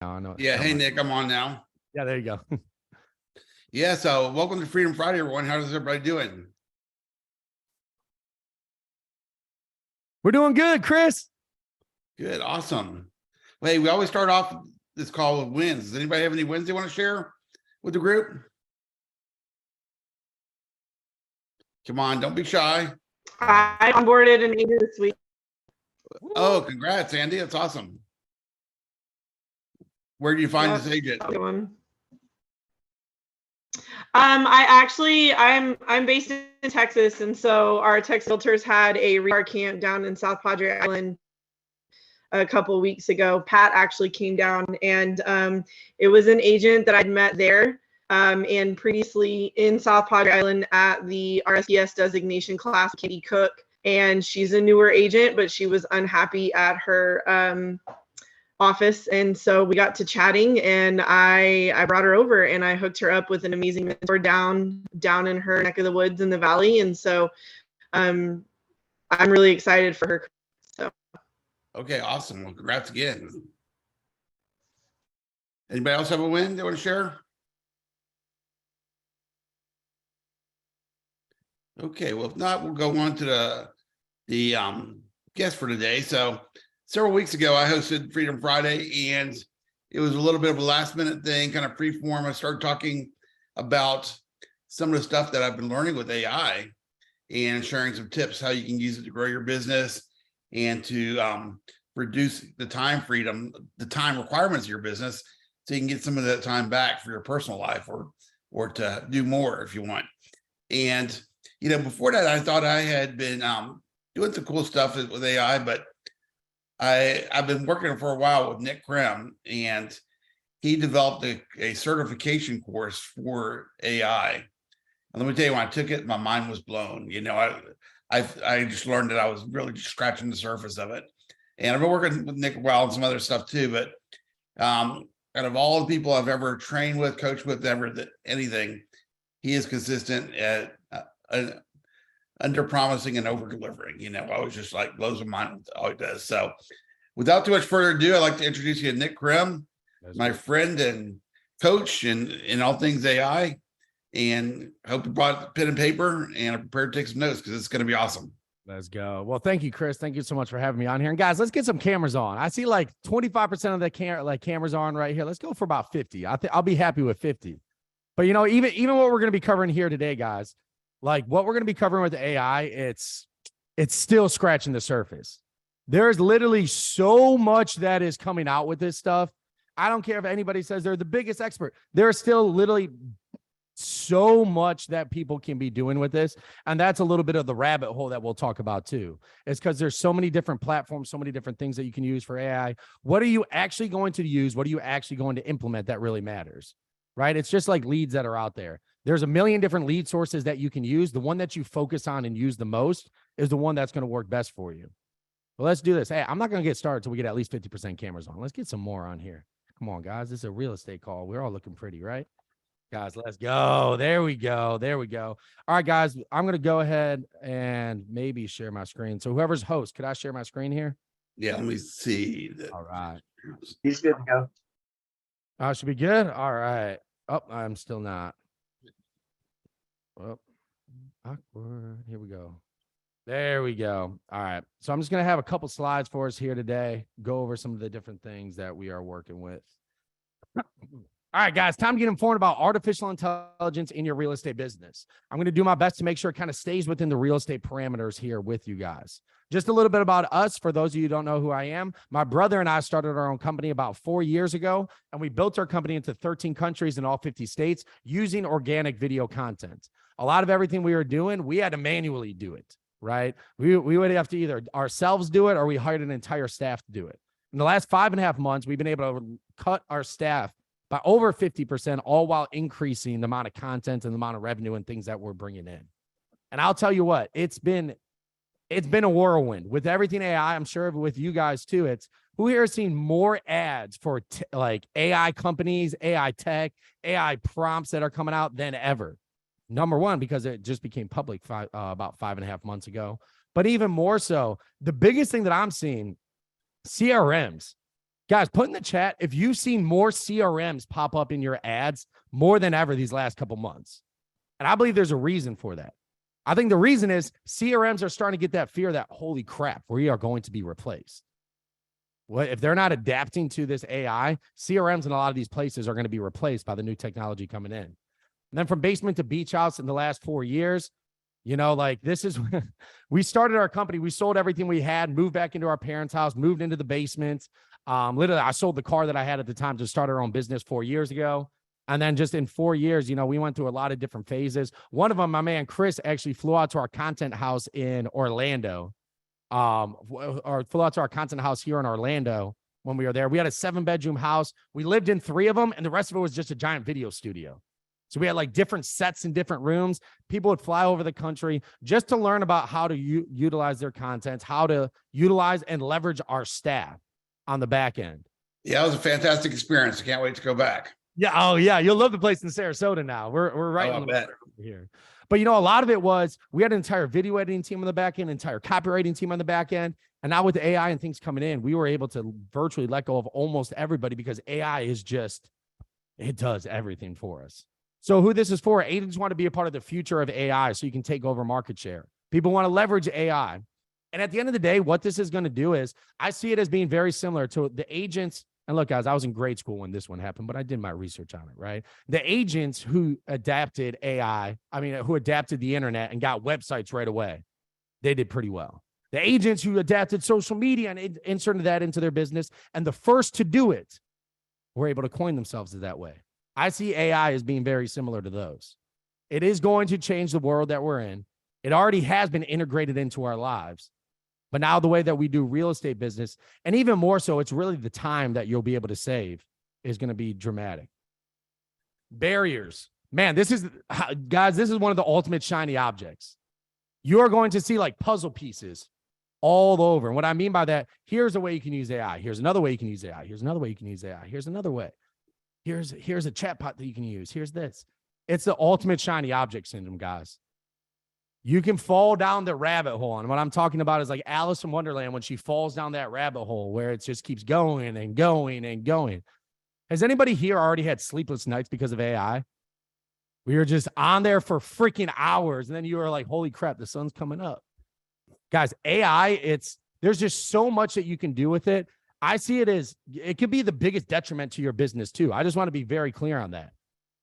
I know. Yeah. Hey, Nick, I'm on now. Yeah, there you go. Yeah. So welcome to Freedom Friday, everyone. How is everybody doing? We're doing good, Chris. Good. Awesome. Well, hey, we always start off this call with wins. Does anybody have any wins they want to share with the group? Come on, don't be shy. I onboarded an agent this week. Oh, congrats, Andy. That's awesome. Where do you find this agent? I'm based in Texas, and so our Texas Realtors had a rehire camp down in South Padre Island a couple weeks ago. Pat actually came down, and it was an agent that I'd met there and previously in South Padre Island at the RSPS designation class, Katie Cook. And she's a newer agent, but she was unhappy at her office, and so we got to chatting, and I brought her over and I hooked her up with an amazing mentor down in her neck of the woods in the valley. And so I'm really excited for her. So okay, awesome. Well, congrats again. Anybody else have a win they want to share? Okay, well, if not, we'll go on to the guest for today. So several weeks ago, I hosted Freedom Friday, and it was a little bit of a last minute thing, kind of free-form. I started talking about some of the stuff that I've been learning with AI and sharing some tips, how you can use it to grow your business and to reduce the time freedom, the time requirements of your business, so you can get some of that time back for your personal life or to do more if you want. And, you know, before that, I thought I had been doing some cool stuff with AI, but I've been working for a while with Nick Krim, and he developed a certification course for AI. And let me tell you, when I took it, my mind was blown. You know, I just learned that I was really just scratching the surface of it. And I've been working with Nick a while and some other stuff too, but out of all the people I've ever trained with, coached with, anything, he is consistent at under promising and over delivering. You know, I was just like blows my mind with all he does. So without too much further ado, I'd like to introduce you to Nick Krim, my friend and coach in all things AI. And I hope you brought pen and paper and are prepared to take some notes, because it's going to be awesome. Let's go. Well, thank you, Chris. Thank you so much for having me on here. And guys, let's get some cameras on. I see like 25% of the cameras on right here. Let's go for about 50. I'll be happy with 50. But you know, even what we're going to be covering here today, guys, like what we're going to be covering with AI, it's still scratching the surface. There's literally so much that is coming out with this stuff. I don't care if anybody says they're the biggest expert. There's still literally so much that people can be doing with this. And that's a little bit of the rabbit hole that we'll talk about too. It's because there's so many different platforms, so many different things that you can use for AI. What are you actually going to use? What are you actually going to implement that really matters? Right? It's just like leads that are out there. There's a million different lead sources that you can use. The one that you focus on and use the most is the one that's going to work best for you. Well, let's do this. Hey, I'm not going to get started until we get at least 50% cameras on. Let's get some more on here. Come on, guys. This is a real estate call. We're all looking pretty, right? Guys, let's go. There we go. There we go. All right, guys, I'm going to go ahead and maybe share my screen. So whoever's host, could I share my screen here? Yeah, let me see. All right. He's good to go. Oh, should be good. All right. Oh, I'm still not. Oh, awkward. Here we go. There we go. All right. So I'm just going to have a couple slides for us here today, go over some of the different things that we are working with. All right, guys, time to get informed about artificial intelligence in your real estate business. I'm going to do my best to make sure it kind of stays within the real estate parameters here with you guys. Just a little bit about us. For those of you who don't know who I am, my brother and I started our own company about 4 years ago, and we built our company into 13 countries in all 50 states using organic video content. A lot of everything we were doing, we had to manually do it, right? We would have to either ourselves do it or we hired an entire staff to do it. In the last 5.5 months, we've been able to cut our staff by over 50%, all while increasing the amount of content and the amount of revenue and things that we're bringing in. And I'll tell you what, it's been a whirlwind with everything AI. I'm sure with you guys too. It's who here has seen more ads for like AI companies, AI tech, AI prompts that are coming out than ever. Number one, because it just became public about 5.5 months ago. But even more so, the biggest thing that I'm seeing, CRMs. Guys, put in the chat if you've seen more CRMs pop up in your ads more than ever these last couple months. And I believe there's a reason for that. I think the reason is CRMs are starting to get that fear that, holy crap, we are going to be replaced. Well, if they're not adapting to this AI, CRMs in a lot of these places are going to be replaced by the new technology coming in. And then from basement to beach house in the last 4 years, you know, like this is, we started our company. We sold everything we had, moved back into our parents' house, moved into the basement. Literally, I sold the car that I had at the time to start our own business 4 years ago. And then just in 4 years, you know, we went through a lot of different phases. One of them, my man, Chris, actually flew out to our content house in Orlando. Or flew out to our content house here in Orlando when we were there. We had a 7-bedroom house. We lived in 3 of them, and the rest of it was just a giant video studio. So we had like different sets in different rooms. People would fly over the country just to learn about how to utilize their content, how to utilize and leverage our staff on the back end. Yeah, it was a fantastic experience. I can't wait to go back. Yeah. Oh, yeah. You'll love the place in Sarasota now. We're right in the here. But, you know, a lot of it was we had an entire video editing team on the back end, entire copywriting team on the back end. And now with the AI and things coming in, we were able to virtually let go of almost everybody because AI is just, it does everything for us. So who this is for, agents want to be a part of the future of AI so you can take over market share. People want to leverage AI. And at the end of the day, what this is going to do is I see it as being very similar to the agents. And look, guys, I was in grade school when this one happened, but I did my research on it, right? The agents who adapted AI, who adapted the internet and got websites right away, they did pretty well. The agents who adapted social media and inserted that into their business and the first to do it were able to coin themselves that way. I see AI as being very similar to those. It is going to change the world that we're in. It already has been integrated into our lives. But now the way that we do real estate business, and even more so, it's really the time that you'll be able to save is going to be dramatic. Barriers. Man, guys, this is one of the ultimate shiny objects. You're going to see like puzzle pieces all over. And what I mean by that, here's a way you can use AI. Here's another way you can use AI. Here's another way you can use AI. Here's another way. Here's a chatbot that you can use. Here's this. It's the ultimate shiny object syndrome, guys. You can fall down the rabbit hole. And what I'm talking about is like Alice in Wonderland when she falls down that rabbit hole where it just keeps going and going and going. Has anybody here already had sleepless nights because of AI? We were just on there for freaking hours. And then you were like, holy crap, the sun's coming up. Guys, AI, there's just so much that you can do with it. I see it as, it could be the biggest detriment to your business too. I just want to be very clear on that.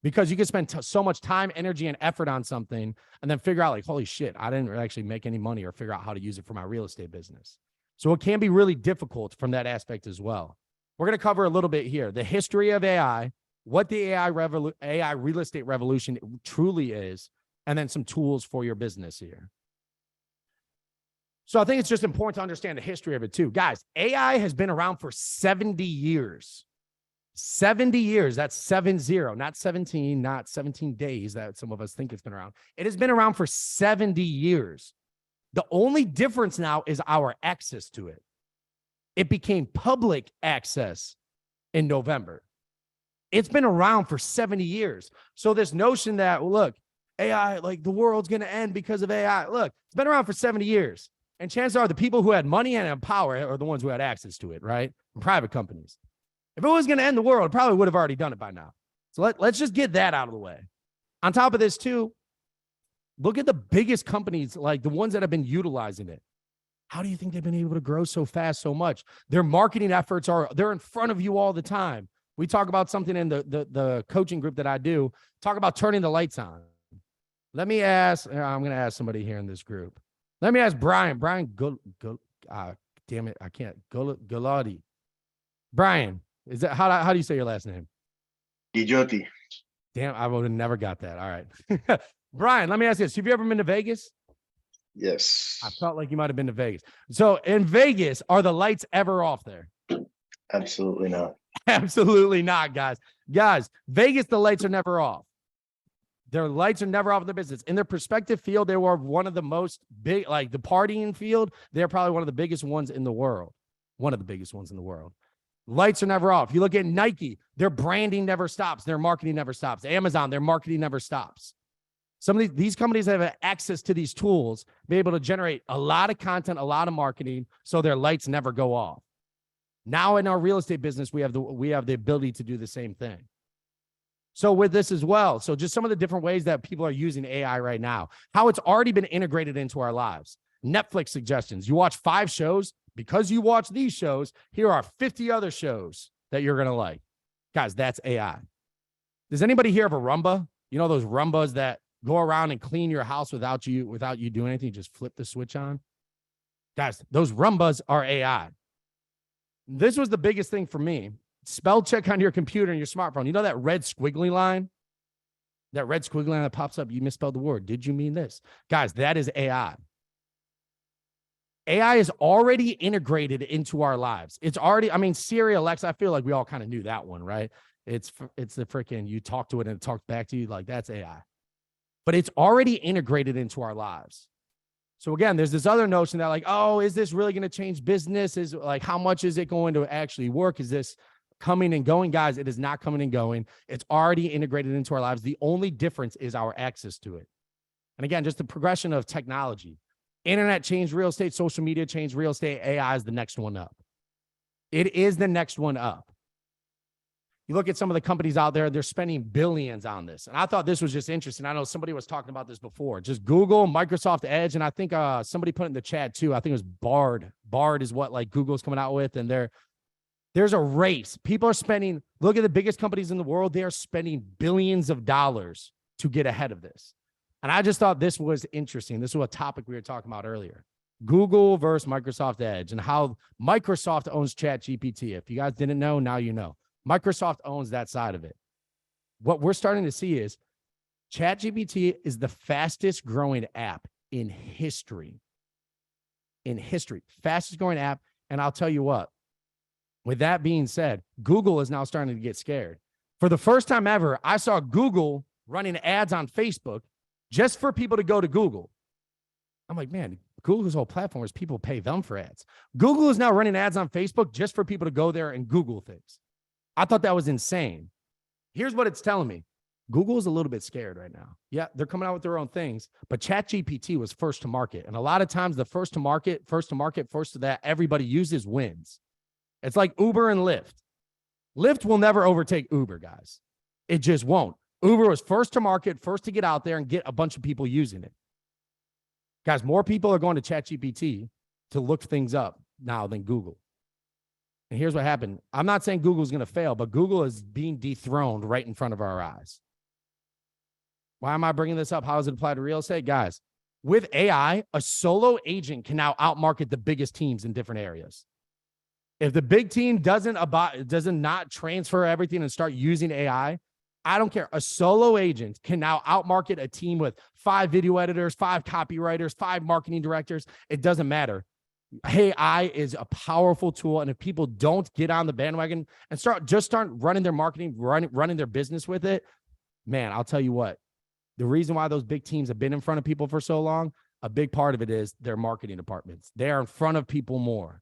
Because you can spend so much time, energy, and effort on something and then figure out like, holy shit, I didn't actually make any money or figure out how to use it for my real estate business. So it can be really difficult from that aspect as well. We're going to cover a little bit here, the history of AI, what the AI real estate revolution truly is, and then some tools for your business here. So I think it's just important to understand the history of it too. Guys, AI has been around for 70 years. 70 years, that's 70, not 17, not 17 days that some of us think it's been around. It has been around for 70 years. The only difference now is our access to it. It became public access in November. It's been around for 70 years. So this notion that, well, look, AI, like the world's going to end because of AI. Look, it's been around for 70 years. And chances are the people who had money and power are the ones who had access to it, right? And private companies. If it was going to end the world, it probably would have already done it by now. So let's just get that out of the way. On top of this too, look at the biggest companies, like the ones that have been utilizing it. How do you think they've been able to grow so fast, so much? Their marketing efforts they're in front of you all the time. We talk about something in the coaching group that I do, talk about turning the lights on. Let me ask, I'm going to ask somebody here in this group. Let me ask Brian. Damn it, I can't. Galati. Brian. Is that how do you say your last name? Gijotti. Damn, I would have never got that. All right. Brian, let me ask you this. Have you ever been to Vegas? Yes. I felt like you might have been to Vegas. So in Vegas, are the lights ever off there? Absolutely not. Absolutely not, guys. Guys, Vegas, the lights are never off. Their lights are never off in their business. In their perspective field, they were one of the most big, like the partying field. They're probably one of the biggest ones in the world. One of the biggest ones in the world. Lights are never off. You look at Nike, their branding never stops. Their marketing never stops. Amazon, their marketing never stops. Some of these companies have access to these tools, be able to generate a lot of content, a lot of marketing, so their lights never go off. Now in our real estate business, we have the ability to do the same thing. So with this as well, so just some of the different ways that people are using AI right now, how it's already been integrated into our lives. Netflix suggestions. You watch 5 shows. Because you watch these shows, here are 50 other shows that you're going to like. Guys, that's AI. Does anybody hear of a Roomba? You know those Roombas that go around and clean your house without you doing anything, just flip the switch on? Guys, those Roombas are AI. This was the biggest thing for me. Spell check on your computer and your smartphone. You know that red squiggly line? That red squiggly line that pops up, you misspelled the word. Did you mean this? Guys, that is AI. AI is already integrated into our lives. It's already, I mean, Siri, Alexa, I feel like we all kind of knew that one, right? It's the freaking, you talk to it and it talks back to you, like that's AI. But it's already integrated into our lives. So again, there's this other notion that like, oh, is this really going to change business? Is like, how much is it going to actually work? Is this coming and going? Guys, it is not coming and going. It's already integrated into our lives. The only difference is our access to it. And again, just the progression of technology. Internet changed real estate, social media changed real estate, AI is the next one up. It is the next one up. You look at some of the companies out there, they're spending billions on this. And I thought this was just interesting. I know somebody was talking about this before. Just Google, Microsoft Edge, and I think somebody put in the chat too. I think it was Bard. Bard is what like Google's coming out with, and there's a race. People are spending, look at the biggest companies in the world, they are spending billions of dollars to get ahead of this. And I just thought this was interesting. This was a topic we were talking about earlier. Google versus Microsoft Edge and how Microsoft owns ChatGPT. If you guys didn't know, now you know. Microsoft owns that side of it. What we're starting to see is ChatGPT is the fastest growing app in history. In history, fastest growing app. And I'll tell you what, with that being said, Google is now starting to get scared. For the first time ever, I saw Google running ads on Facebook just for people to go to Google. I'm like, man, Google's whole platform is people pay them for ads. Google is now running ads on Facebook just for people to go there and Google things. I thought that was insane. Here's what it's telling me. Google is a little bit scared right now. Yeah, they're coming out with their own things, but ChatGPT was first to market. And a lot of times the first to that everybody uses wins. It's like Uber and Lyft. Lyft will never overtake Uber, guys. It just won't. Uber was first to market, first to get out there and get a bunch of people using it. Guys, more people are going to ChatGPT to look things up now than Google. And here's what happened. I'm not saying Google's going to fail, but Google is being dethroned right in front of our eyes. Why am I bringing this up? How does it apply to real estate? Guys, with AI, a solo agent can now outmarket the biggest teams in different areas. If the big team doesn't not transfer everything and start using AI, I don't care. A solo agent can now outmarket a team with 5 video editors, 5 copywriters, 5 marketing directors. It doesn't matter. AI is a powerful tool. And if people don't get on the bandwagon and start running their marketing, running their business with it, man, I'll tell you what, the reason why those big teams have been in front of people for so long, a big part of it is their marketing departments. They are in front of people more.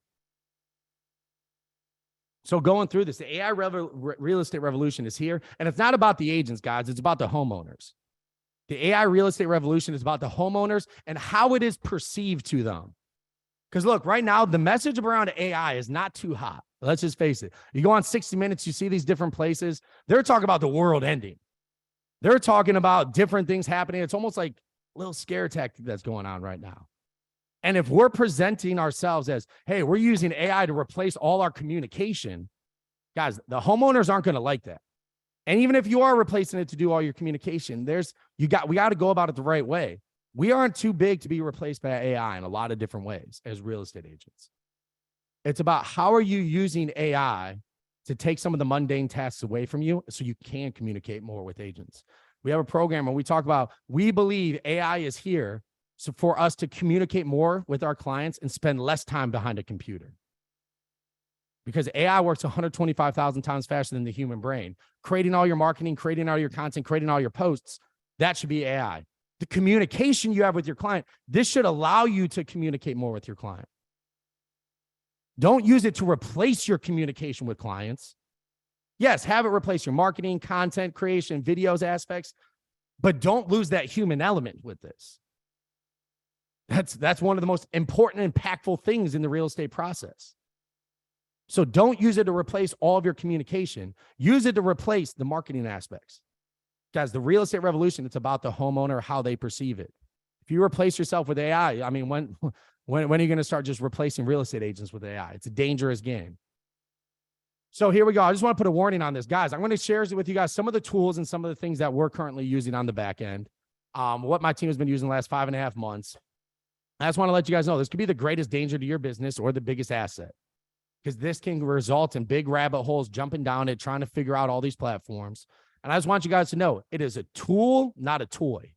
So going through this, the AI real estate revolution is here. And it's not about the agents, guys. It's about the homeowners. The AI real estate revolution is about the homeowners and how it is perceived to them. Because look, right now, the message around AI is not too hot. Let's just face it. You go on 60 Minutes, you see these different places. They're talking about the world ending. They're talking about different things happening. It's almost like a little scare tactic that's going on right now. And if we're presenting ourselves as, hey, we're using AI to replace all our communication, guys, the homeowners aren't going to like that. And even if you are replacing it to do all your communication, we got to go about it the right way. We aren't too big to be replaced by AI in a lot of different ways as real estate agents. It's about how are you using AI to take some of the mundane tasks away from you so you can communicate more with agents. We have a program where we talk about, we believe AI is here so for us to communicate more with our clients and spend less time behind a computer. Because AI works 125,000 times faster than the human brain. Creating all your marketing, creating all your content, creating all your posts, that should be AI. The communication you have with your client, this should allow you to communicate more with your client. Don't use it to replace your communication with clients. Yes, have it replace your marketing, content creation, videos aspects, but don't lose that human element with this. That's one of the most important, impactful things in the real estate process. So don't use it to replace all of your communication. Use it to replace the marketing aspects. Guys, the real estate revolution, it's about the homeowner, how they perceive it. If you replace yourself with AI, I mean, when are you going to start just replacing real estate agents with AI? It's a dangerous game. So here we go. I just want to put a warning on this. Guys, I'm going to share with you guys some of the tools and some of the things that we're currently using on the back end, what my team has been using the last 5.5 months. I just want to let you guys know this could be the greatest danger to your business or the biggest asset, because this can result in big rabbit holes, jumping down it, trying to figure out all these platforms. And I just want you guys to know it is a tool, not a toy.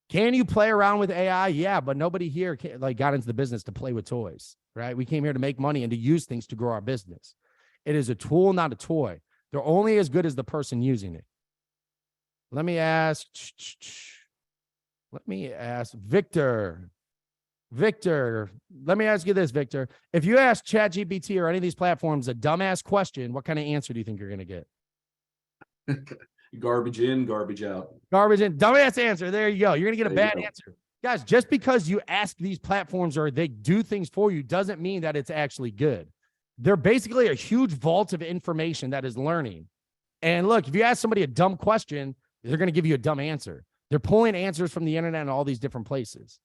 Can you play around with AI? Yeah, but nobody here got into the business to play with toys, right? We came here to make money and to use things to grow our business. It is a tool, not a toy. They're only as good as the person using it. Let me ask Victor. Victor, let me ask you this, Victor. If you ask ChatGPT or any of these platforms a dumbass question, what kind of answer do you think you're going to get? Garbage in, garbage out. Garbage in, dumbass answer. There you go. You're going to get a bad answer. Guys, just because you ask these platforms or they do things for you doesn't mean that it's actually good. They're basically a huge vault of information that is learning. And look, if you ask somebody a dumb question, they're going to give you a dumb answer. They're pulling answers from the internet and all these different places.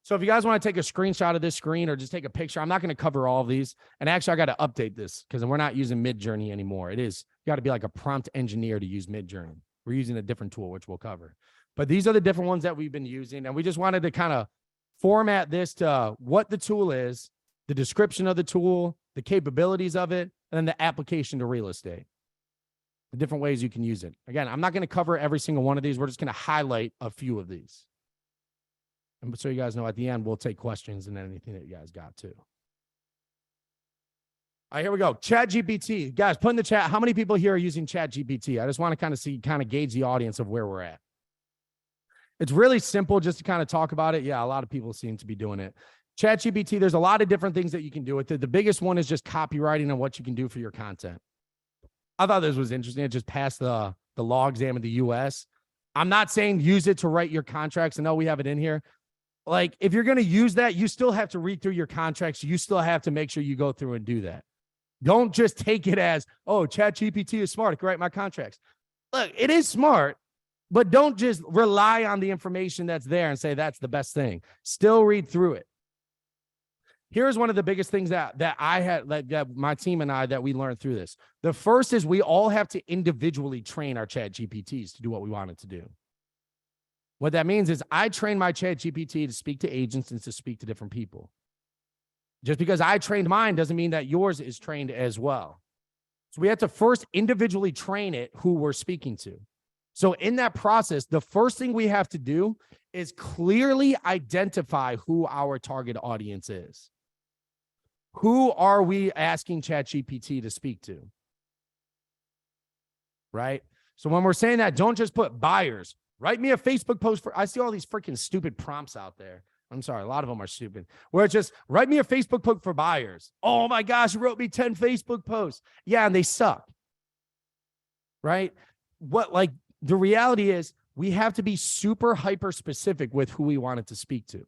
So if you guys want to take a screenshot of this screen or just take a picture, I'm not going to cover all of these. And actually, I got to update this because we're not using Midjourney anymore. You got to be like a prompt engineer to use Midjourney. We're using a different tool, which we'll cover. But these are the different ones that we've been using. And we just wanted to kind of format this to what the tool is, the description of the tool, the capabilities of it, and then the application to real estate. The different ways you can use it. Again, I'm not going to cover every single one of these. We're just going to highlight a few of these. And so you guys know at the end, we'll take questions and anything that you guys got too. All right, here we go. ChatGPT. Guys, put in the chat, how many people here are using ChatGPT? I just want to kind of gauge the audience of where we're at. It's really simple just to kind of talk about it. Yeah, a lot of people seem to be doing it. ChatGPT, there's a lot of different things that you can do with it. The biggest one is just copywriting and what you can do for your content. I thought this was interesting. It just passed the law exam in the US. I'm not saying use it to write your contracts. I know we have it in here. Like, if you're going to use that, you still have to read through your contracts. You still have to make sure you go through and do that. Don't just take it as, oh, ChatGPT is smart. It can write my contracts. Look, it is smart, but don't just rely on the information that's there and say that's the best thing. Still read through it. Here's one of the biggest things that I had, that my team and I, that we learned through this. The first is we all have to individually train our ChatGPTs to do what we want it to do. What that means is I train my ChatGPT to speak to agents and to speak to different people. Just because I trained mine doesn't mean that yours is trained as well. So we have to first individually train it who we're speaking to. So in that process, the first thing we have to do is clearly identify who our target audience is. Who are we asking ChatGPT to speak to? Right? So when we're saying that, don't just put buyers. Write me a Facebook post I see all these freaking stupid prompts out there. I'm sorry, a lot of them are stupid. Where it's just, write me a Facebook post for buyers. Oh my gosh, you wrote me 10 Facebook posts. Yeah, and they suck. Right? The reality is we have to be super hyper specific with who we want it to speak to.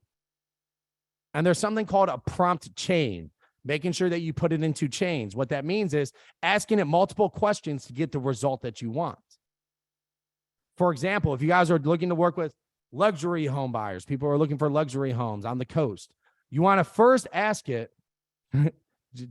And there's something called a prompt chain, making sure that you put it into chains. What that means is asking it multiple questions to get the result that you want. For example, if you guys are looking to work with luxury home buyers, people who are looking for luxury homes on the coast, you want to first ask it,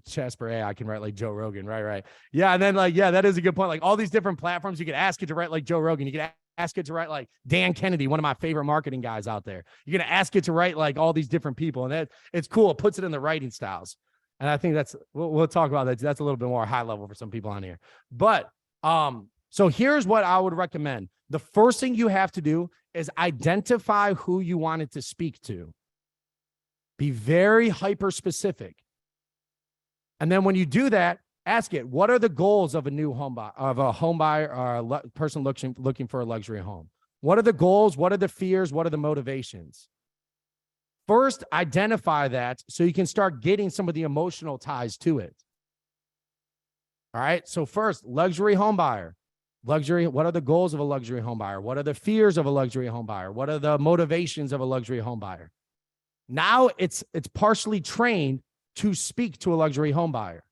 Jasper, hey, I can write like Joe Rogan, right? Yeah, and then that is a good point. Like all these different platforms, you could ask it to write like Joe Rogan. You could ask it to write like Dan Kennedy, one of my favorite marketing guys out there. You're going to ask it to write like all these different people. And it's cool. It puts it in the writing styles. And I think we'll talk about that. That's a little bit more high level for some people on here. But so here's what I would recommend. The first thing you have to do is identify who you want it to speak to. Be very hyper specific. And then when you do that, ask it, what are the goals of a home buyer or a person looking for a luxury home? What are the goals? What are the fears? What are the motivations? First, identify that so you can start getting some of the emotional ties to it. All right. So first, luxury home buyer. Luxury, what are the goals of a luxury home buyer? What are the fears of a luxury home buyer? What are the motivations of a luxury home buyer? Now it's partially trained to speak to a luxury home buyer.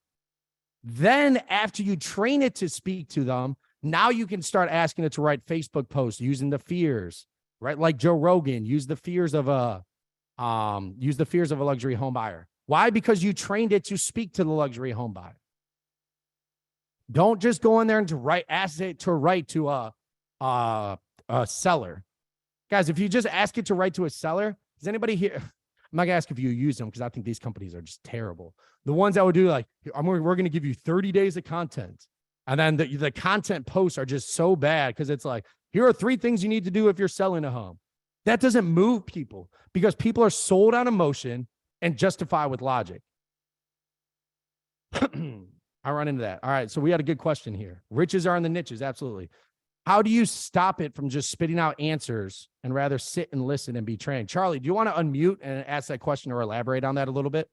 Then after you train it to speak to them, now you can start asking it to write Facebook posts using the fears, right? Like Joe Rogan, use the fears of a luxury home buyer. Why? Because you trained it to speak to the luxury home buyer. Don't just go in there and ask it to write to a seller. Guys, if you just ask it to write to a seller, does anybody here? I'm not gonna ask if you use them because I think these companies are just terrible. The ones that would do like, we're going to give you 30 days of content. And then the content posts are just so bad because it's like, here are 3 things you need to do if you're selling a home. That doesn't move people because people are sold on emotion and justify with logic. I run into that. All right. So we had a good question here. Riches are in the niches. Absolutely. How do you stop it from just spitting out answers and rather sit and listen and be trained? Charlie, do you want to unmute and ask that question or elaborate on that a little bit?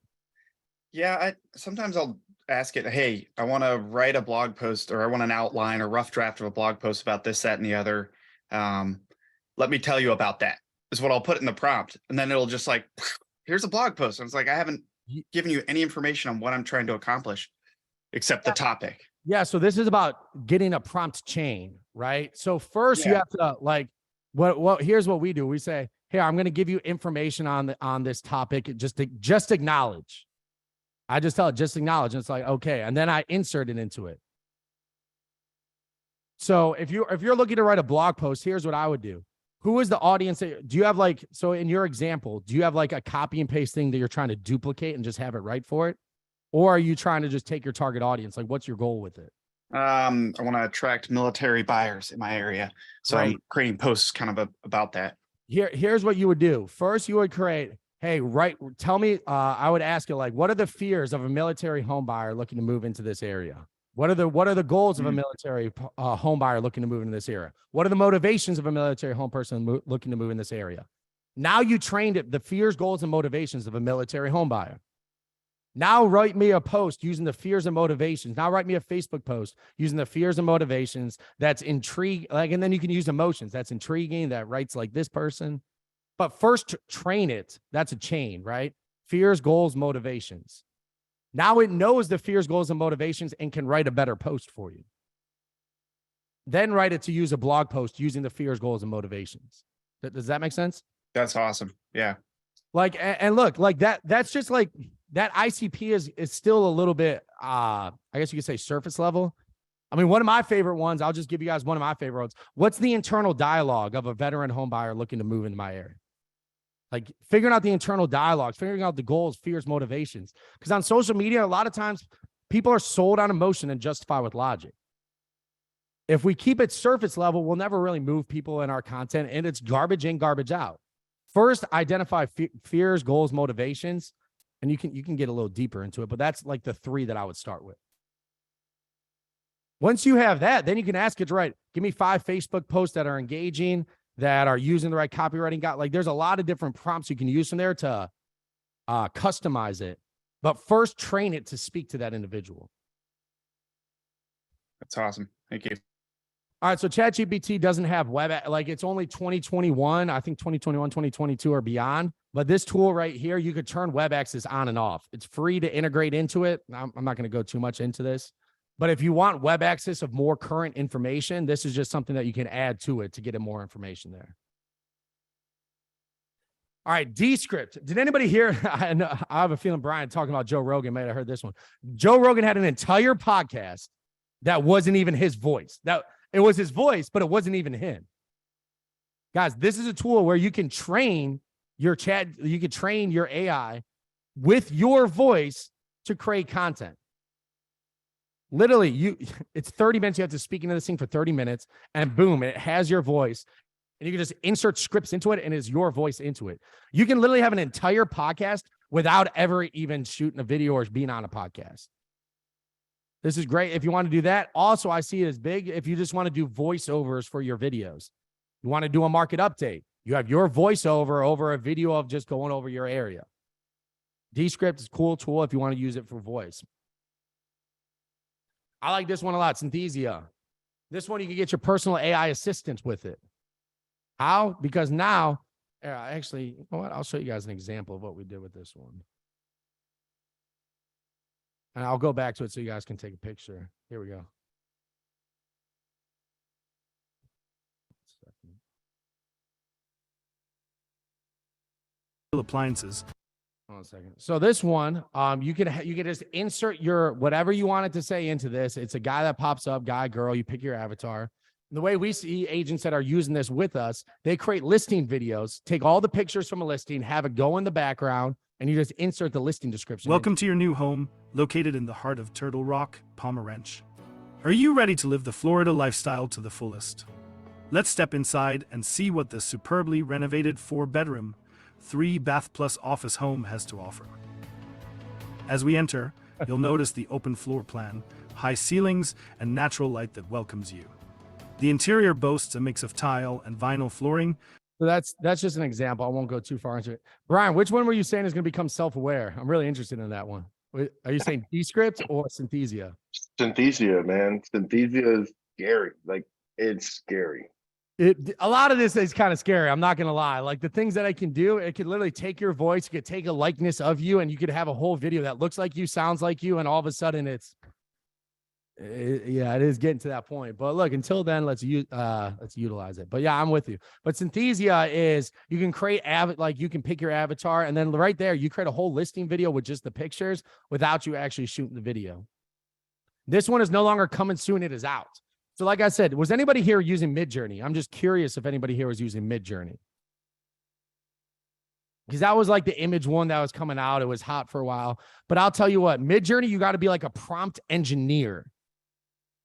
Yeah, sometimes I'll ask it, hey, I want to write a blog post, or I want an outline or rough draft of a blog post about this, that, and the other. Let me tell you about that is what I'll put in the prompt. And then it'll just like, here's a blog post. And it's like, I haven't given you any information on what I'm trying to accomplish except the topic. Yeah. So this is about getting a prompt chain, right? So first you have to like, here's what we do. We say, here, I'm going to give you information on this topic. Just acknowledge. I just tell it, just acknowledge. And it's like, okay. And then I insert it into it. So if you're looking to write a blog post, here's what I would do. Who is the audience? Do you have like, so in your example, do you have like a copy and paste thing that you're trying to duplicate and just have it write for it? Or are you trying to just take your target audience? Like, what's your goal with it? I want to attract military buyers in my area. So I'm creating posts kind of about that. Here's what you would do. First, you would create, hey, tell me, I would ask you, like, what are the fears of a military home buyer looking to move into this area? What are the goals of a military home buyer looking to move into this area? What are the motivations of a military home person looking to move in this area? Now you trained it, the fears, goals, and motivations of a military home buyer. Now write me a post using the fears and motivations. Now write me a Facebook post using the fears and motivations. That's intrigue, like, and then you can use emotions. That's intriguing. That writes like this person. But first train it. That's a chain, right? Fears, goals, motivations. Now it knows the fears, goals, and motivations and can write a better post for you. Then write it to use a blog post using the fears, goals, and motivations. Does that make sense? That's awesome. Yeah. Like, and look, like that's just like, that ICP is still a little bit, I guess you could say surface level. I mean, one of my favorite ones, I'll just give you guys one of my favorite ones. What's the internal dialogue of a veteran home buyer looking to move into my area? Like figuring out the internal dialogue, figuring out the goals, fears, motivations. Because on social media, a lot of times people are sold on emotion and justify with logic. If we keep it surface level, we'll never really move people in our content, and it's garbage in, garbage out. First, identify fears, goals, motivations. And you can get a little deeper into it, but that's like the 3 that I would start with. Once you have that, then you can ask it to write, give me 5 Facebook posts that are engaging, that are using the right copywriting. Like there's a lot of different prompts you can use from there to customize it. But first train it to speak to that individual. That's awesome. Thank you. All right. So ChatGPT doesn't have web, like it's only 2021. I think 2021, 2022 or beyond. But this tool right here, you could turn web access on and off. It's free to integrate into it. I'm not going to go too much into this. But if you want web access of more current information, this is just something that you can add to it to get more information there. All right, Descript. Did anybody hear? I have a feeling Brian talking about Joe Rogan might have heard this one. Joe Rogan had an entire podcast that wasn't even his voice. It was his voice, but it wasn't even him. Guys, this is a tool where you can train your chat, you can train your AI with your voice to create content. Literally, it's 30 minutes. You have to speak into this thing for 30 minutes, and boom, it has your voice. And you can just insert scripts into it, and it's your voice into it. You can literally have an entire podcast without ever even shooting a video or being on a podcast. This is great if you want to do that. Also, I see it as big if you just want to do voiceovers for your videos. You want to do a market update. You have your voiceover over a video of just going over your area. Descript is a cool tool if you want to use it for voice. I like this one a lot, Synthesia. This one, you can get your personal AI assistant with it. How? Because now, actually, you know what? I'll show you guys an example of what we did with this one. And I'll go back to it so you guys can take a picture. Here we go. Appliances. Hold on a second. So this one, you can just insert your whatever you want it to say into this. It's a guy that pops up, guy, girl. You pick your avatar. And the way we see agents that are using this with us, they create listing videos, take all the pictures from a listing, have it go in the background, and you just insert the listing description. Welcome to your new home, located in the heart of Turtle Rock, Pomerantz. Are you ready to live the Florida lifestyle to the fullest? Let's step inside and see what this superbly renovated 4-bedroom, 3-bath plus office home has to offer. As we enter, you'll notice the open floor plan, high ceilings, and natural light that welcomes you. The interior boasts a mix of tile and vinyl flooring. So that's just an example. I won't go too far into it. Brian, which one were you saying is going to become self-aware? I'm really interested in that one. Are you saying Descript or Synthesia? Synthesia, man. Synthesia is scary. Like, it's scary. A lot of this is kind of scary. I'm not going to lie. Like the things that I can do, it could literally take your voice, it could take a likeness of you, and you could have a whole video that looks like you, sounds like you, and all of a sudden it is getting to that point. But look, until then, let's utilize it. But yeah, I'm with you. But Synthesia is you can create you can pick your avatar, and then right there you create a whole listing video with just the pictures without you actually shooting the video. This one is no longer coming soon. It is out. So like I said, was anybody here using Midjourney? I'm just curious if anybody here was using Midjourney. Because that was like the image one that was coming out. It was hot for a while. But I'll tell you what, Midjourney, you got to be like a prompt engineer.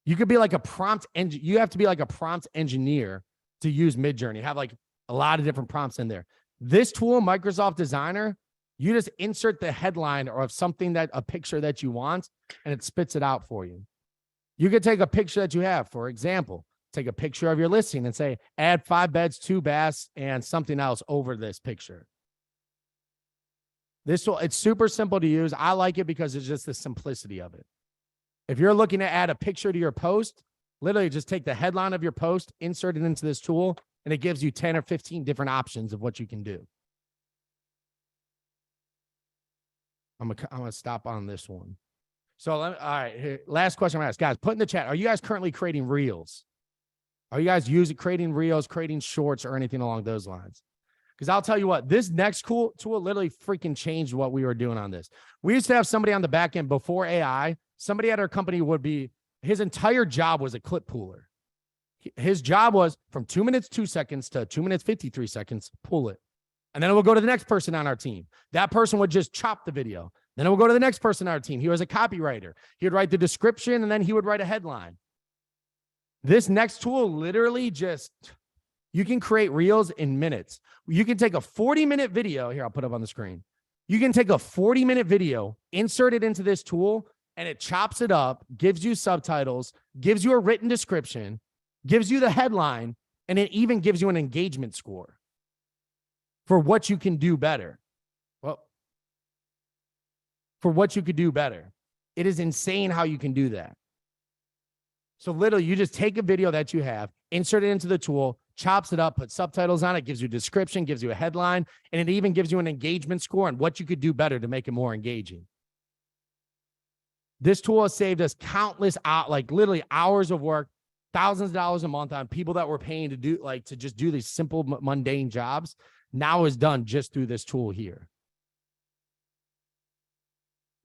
You could be like a prompt you have to be like a prompt engineer to use Midjourney. Have like a lot of different prompts in there. This tool, Microsoft Designer, you just insert the headline or of something a picture that you want, and it spits it out for you. You could take a picture that you have, for example, take a picture of your listing and say, add 5 beds, 2 baths, and something else over this picture. It's super simple to use. I like it because it's just the simplicity of it. If you're looking to add a picture to your post, literally just take the headline of your post, insert it into this tool, and it gives you 10 or 15 different options of what you can do. I'm gonna stop on this one. So, all right, here, last question I'm gonna ask. Guys, put in the chat, are you guys currently creating reels? Are you guys creating reels, creating shorts, or anything along those lines? Because I'll tell you what, this next tool literally freaking changed what we were doing on this. We used to have somebody on the back end before AI. Somebody at our company his entire job was a clip pooler. His job was from 2 minutes, 2 seconds to 2 minutes, 53 seconds, pull it. And then it will go to the next person on our team. That person would just chop the video. Then it will go to the next person on our team. He was a copywriter. He would write the description, and then he would write a headline. This next tool literally you can create reels in minutes. You can take a 40-minute video. Here, I'll put up on the screen. You can take a 40-minute video, insert it into this tool, and it chops it up, gives you subtitles, gives you a written description, gives you the headline, and it even gives you an engagement score for what you can do better. For what you could do better. It is insane how you can do that. So literally, you just take a video that you have, insert it into the tool, chops it up, put subtitles on it, gives you a description, gives you a headline, and it even gives you an engagement score on what you could do better to make it more engaging. This tool has saved us countless, literally hours of work, thousands of dollars a month on people that were paying to just do these simple, mundane jobs. Now is done just through this tool here.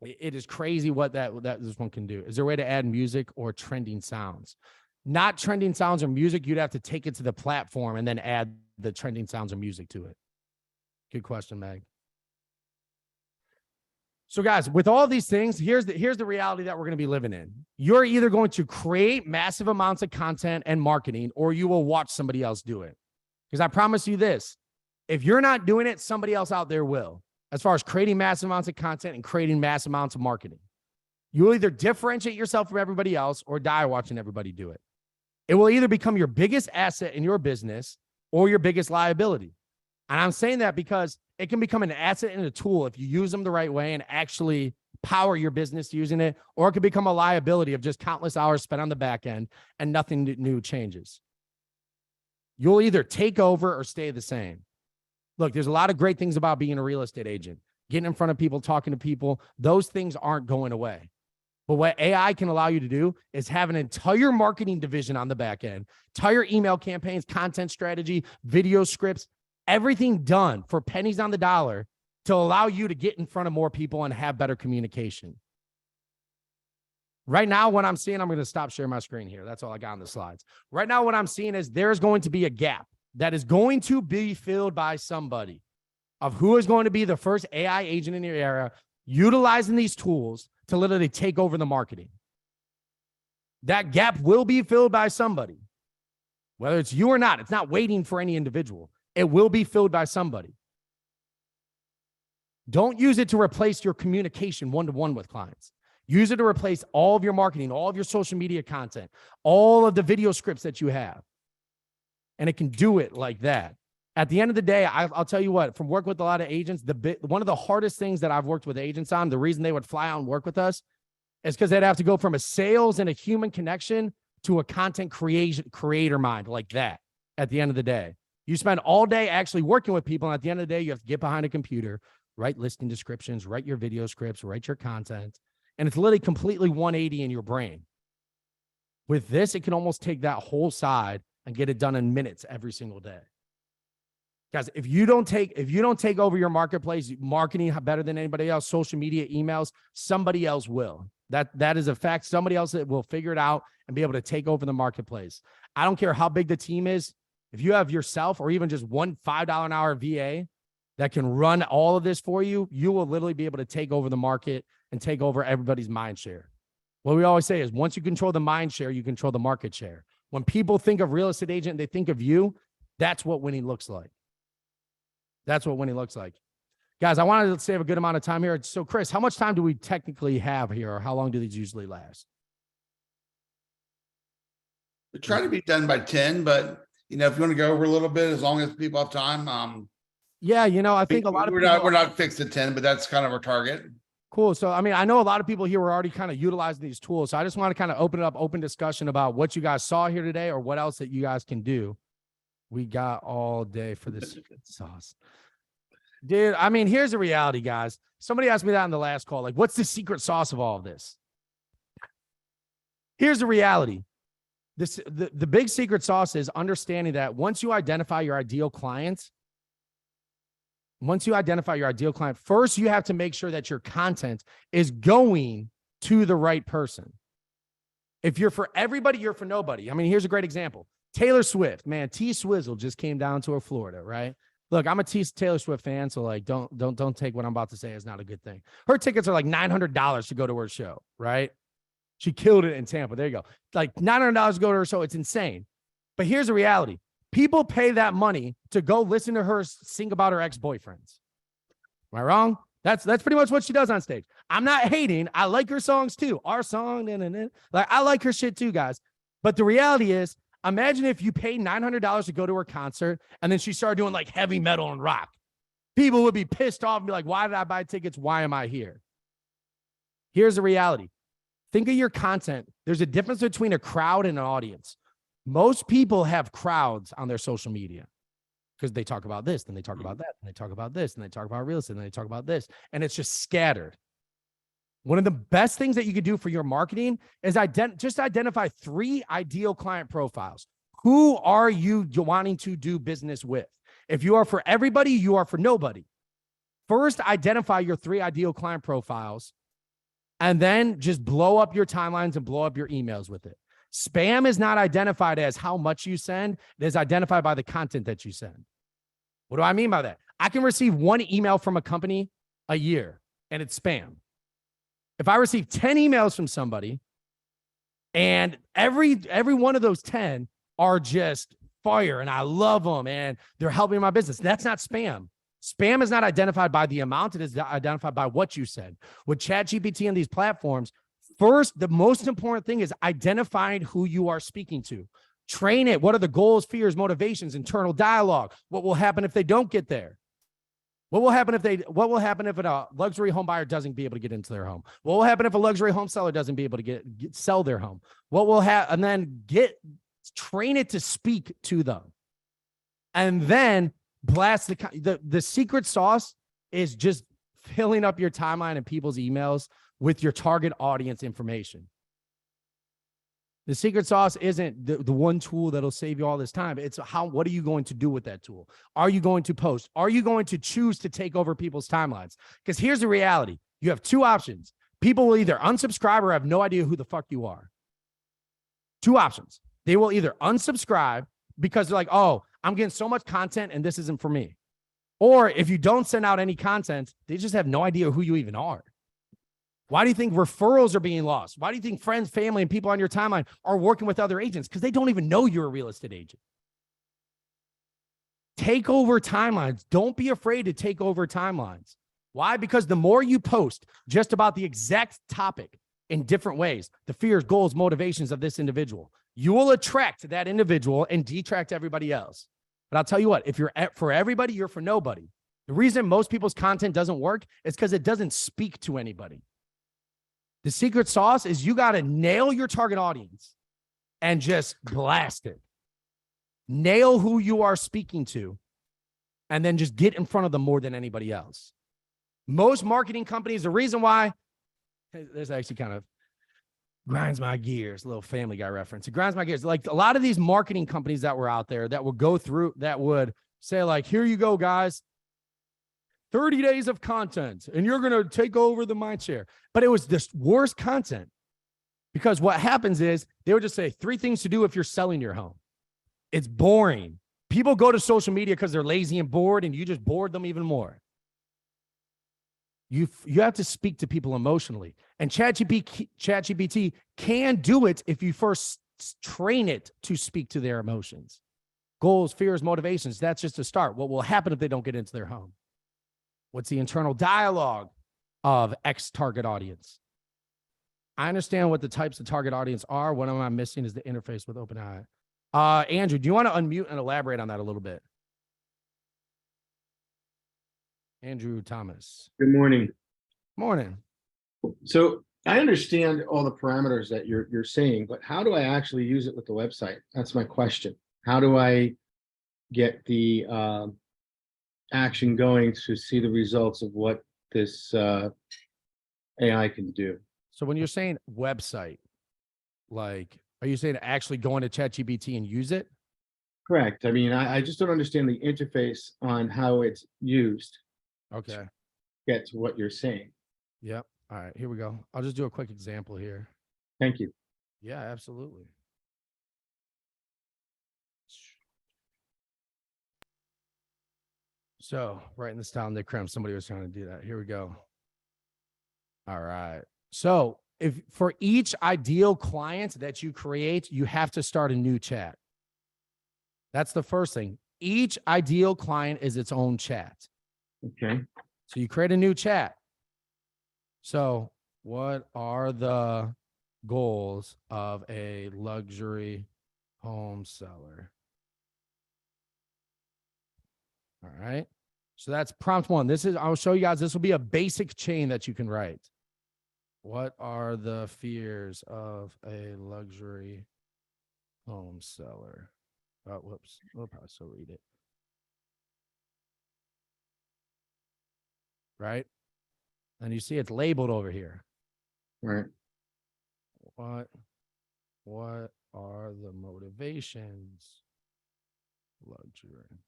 It is crazy what this one can do. Is there a way to add music or trending sounds? Not trending sounds or music. You'd have to take it to the platform and then add the trending sounds or music to it. Good question, Meg. So guys, with all these things, here's the reality that we're going to be living in. You're either going to create massive amounts of content and marketing, or you will watch somebody else do it. Because I promise you this, if you're not doing it, somebody else out there will. As far as creating massive amounts of content and creating massive amounts of marketing. You will either differentiate yourself from everybody else or die watching everybody do it. It will either become your biggest asset in your business or your biggest liability. And I'm saying that because it can become an asset and a tool if you use them the right way and actually power your business using it, or it could become a liability of just countless hours spent on the back end and nothing new changes. You'll either take over or stay the same. Look, there's a lot of great things about being a real estate agent, getting in front of people, talking to people. Those things aren't going away. But what AI can allow you to do is have an entire marketing division on the back end, entire email campaigns, content strategy, video scripts, everything done for pennies on the dollar to allow you to get in front of more people and have better communication. Right now, what I'm seeing, I'm going to stop sharing my screen here. That's all I got on the slides. Right now, what I'm seeing is there's going to be a gap that is going to be filled by somebody of who is going to be the first AI agent in your area utilizing these tools to literally take over the marketing. That gap will be filled by somebody, whether it's you or not. It's not waiting for any individual. It will be filled by somebody. Don't use it to replace your communication one-to-one with clients. Use it to replace all of your marketing, all of your social media content, all of the video scripts that you have. And it can do it like that. At the end of the day, I'll tell you what, from working with a lot of agents, one of the hardest things that I've worked with agents on, the reason they would fly out and work with us is because they'd have to go from a sales and a human connection to a content creator mind like that at the end of the day. You spend all day actually working with people, and at the end of the day, you have to get behind a computer, write listing descriptions, write your video scripts, write your content, and it's literally completely 180 in your brain. With this, it can almost take that whole side and get it done in minutes every single day. Guys, if you don't take over your marketplace, marketing better than anybody else, social media, emails, somebody else will. That is a fact. Somebody else will figure it out and be able to take over the marketplace. I don't care how big the team is. If you have yourself or even just one $5 an hour VA that can run all of this for you, you will literally be able to take over the market and take over everybody's mind share. What we always say is once you control the mind share, you control the market share. When people think of real estate agent, they think of you. That's what winning looks like. That's what winning looks like. Guys, I wanted to save a good amount of time here. So, Chris, how much time do we technically have here, or how long do these usually last? We try to be done by 10, but if you want to go over a little bit, as long as people have time. Yeah, I think a lot of people, we're not fixed at 10, but that's kind of our target. Cool. So, I know a lot of people here were already kind of utilizing these tools. So I just want to kind of open it up, open discussion about what you guys saw here today or what else that you guys can do. We got all day for this secret sauce. Dude, here's the reality, guys. Somebody asked me that in the last call. Like, what's the secret sauce of all of this? Here's the reality. The big secret sauce is understanding that once you identify your ideal client, first you have to make sure that your content is going to the right person. If you're for everybody, you're for nobody. Here's a great example. Taylor Swift, man, T-Swizzle just came down to Florida, right? Look, I'm a Taylor Swift fan, so like, don't take what I'm about to say as not a good thing. Her tickets are like $900 to go to her show, right? She killed it in Tampa. There you go. Like $900 to go to her show. It's insane. But here's the reality. People pay that money to go listen to her sing about her ex-boyfriends. Am I wrong? That's pretty much what she does on stage. I'm not hating. I like her songs too. Our song, like I like her shit too, guys. But the reality is, imagine if you paid $900 to go to her concert and then she started doing like heavy metal and rock. People would be pissed off and be like, why did I buy tickets? Why am I here? Here's the reality. Think of your content. There's a difference between a crowd and an audience. Most people have crowds on their social media because they talk about this, then they talk about that, and they talk about this, and they talk about real estate, and they talk about this, and it's just scattered. One of the best things that you could do for your marketing is just identify 3 ideal client profiles. Who are you wanting to do business with? If you are for everybody, you are for nobody. First, identify your 3 ideal client profiles, and then just blow up your timelines and blow up your emails with it. Spam is not identified as how much you send. It is identified by the content that you send. What do I mean by that? I can receive 1 email from a company a year, and it's spam. If I receive 10 emails from somebody and every one of those 10 are just fire and I love them and they're helping my business, that's not spam. Spam is not identified by the amount. It is identified by what you said. With ChatGPT and these platforms, first, the most important thing is identifying who you are speaking to. Train it. What are the goals, fears, motivations, internal dialogue? What will happen if they don't get there? What will happen if a luxury home buyer doesn't be able to get into their home? What will happen if a luxury home seller doesn't be able to sell their home? What will happen? And then train it to speak to them. And then blast the secret sauce is just filling up your timeline and people's emails with your target audience information. The secret sauce isn't the one tool that'll save you all this time. It's what are you going to do with that tool? Are you going to post? Are you going to choose to take over people's timelines? Because here's the reality. You have two options. People will either unsubscribe or have no idea who the fuck you are. Two options. They will either unsubscribe because they're like, oh, I'm getting so much content and this isn't for me. Or if you don't send out any content, they just have no idea who you even are. Why do you think referrals are being lost? Why do you think friends, family, and people on your timeline are working with other agents? Because they don't even know you're a real estate agent. Take over timelines. Don't be afraid to take over timelines. Why? Because the more you post just about the exact topic in different ways, the fears, goals, motivations of this individual, you will attract that individual and detract everybody else. But I'll tell you what, if you're for everybody, you're for nobody. The reason most people's content doesn't work is because it doesn't speak to anybody. The secret sauce is you got to nail your target audience and just blast it. Nail who you are speaking to, and then just get in front of them more than anybody else. Most marketing companies, the reason why, this actually kind of grinds my gears, a little Family Guy reference. It grinds my gears. Like a lot of these marketing companies that were out there that would go through, that would say like, here you go, guys. 30 days of content and you're going to take over the mind share. But it was the worst content because what happens is they would just say 3 things to do if you're selling your home. It's boring. People go to social media because they're lazy and bored, and you just bored them even more. You have to speak to people emotionally, and ChatGPT can do it if you first train it to speak to their emotions, goals, fears, motivations. That's just a start. What will happen if they don't get into their home? What's the internal dialogue of X target audience? I understand what the types of target audience are. What am I missing is the interface with OpenAI. Andrew, do you want to unmute and elaborate on that a little bit? Andrew Thomas. Good morning. Morning. So I understand all the parameters that you're saying, but how do I actually use it with the website? That's my question. How do I get the action going to see the results of what this AI can do? So when you're saying website, like, are you saying actually go into ChatGPT and use it? Correct. I mean, I just don't understand the interface on how it's used. Okay. Get to what you're saying. Yep. All right, here we go. I'll just do a quick example here. Thank you. Yeah, absolutely. So writing this down, Nick Krem, somebody was trying to do that. Here we go. All right. So if for each ideal client that you create, you have to start a new chat. That's the first thing. Each ideal client is its own chat. Okay. So you create a new chat. So what are the goals of a luxury home seller? All right. So that's prompt 1. I'll show you guys, this will be a basic chain that you can write. What are the fears of a luxury home seller? Oh, whoops. We'll probably still read it. Right? And you see it's labeled over here. Right. What are the motivations? Luxury.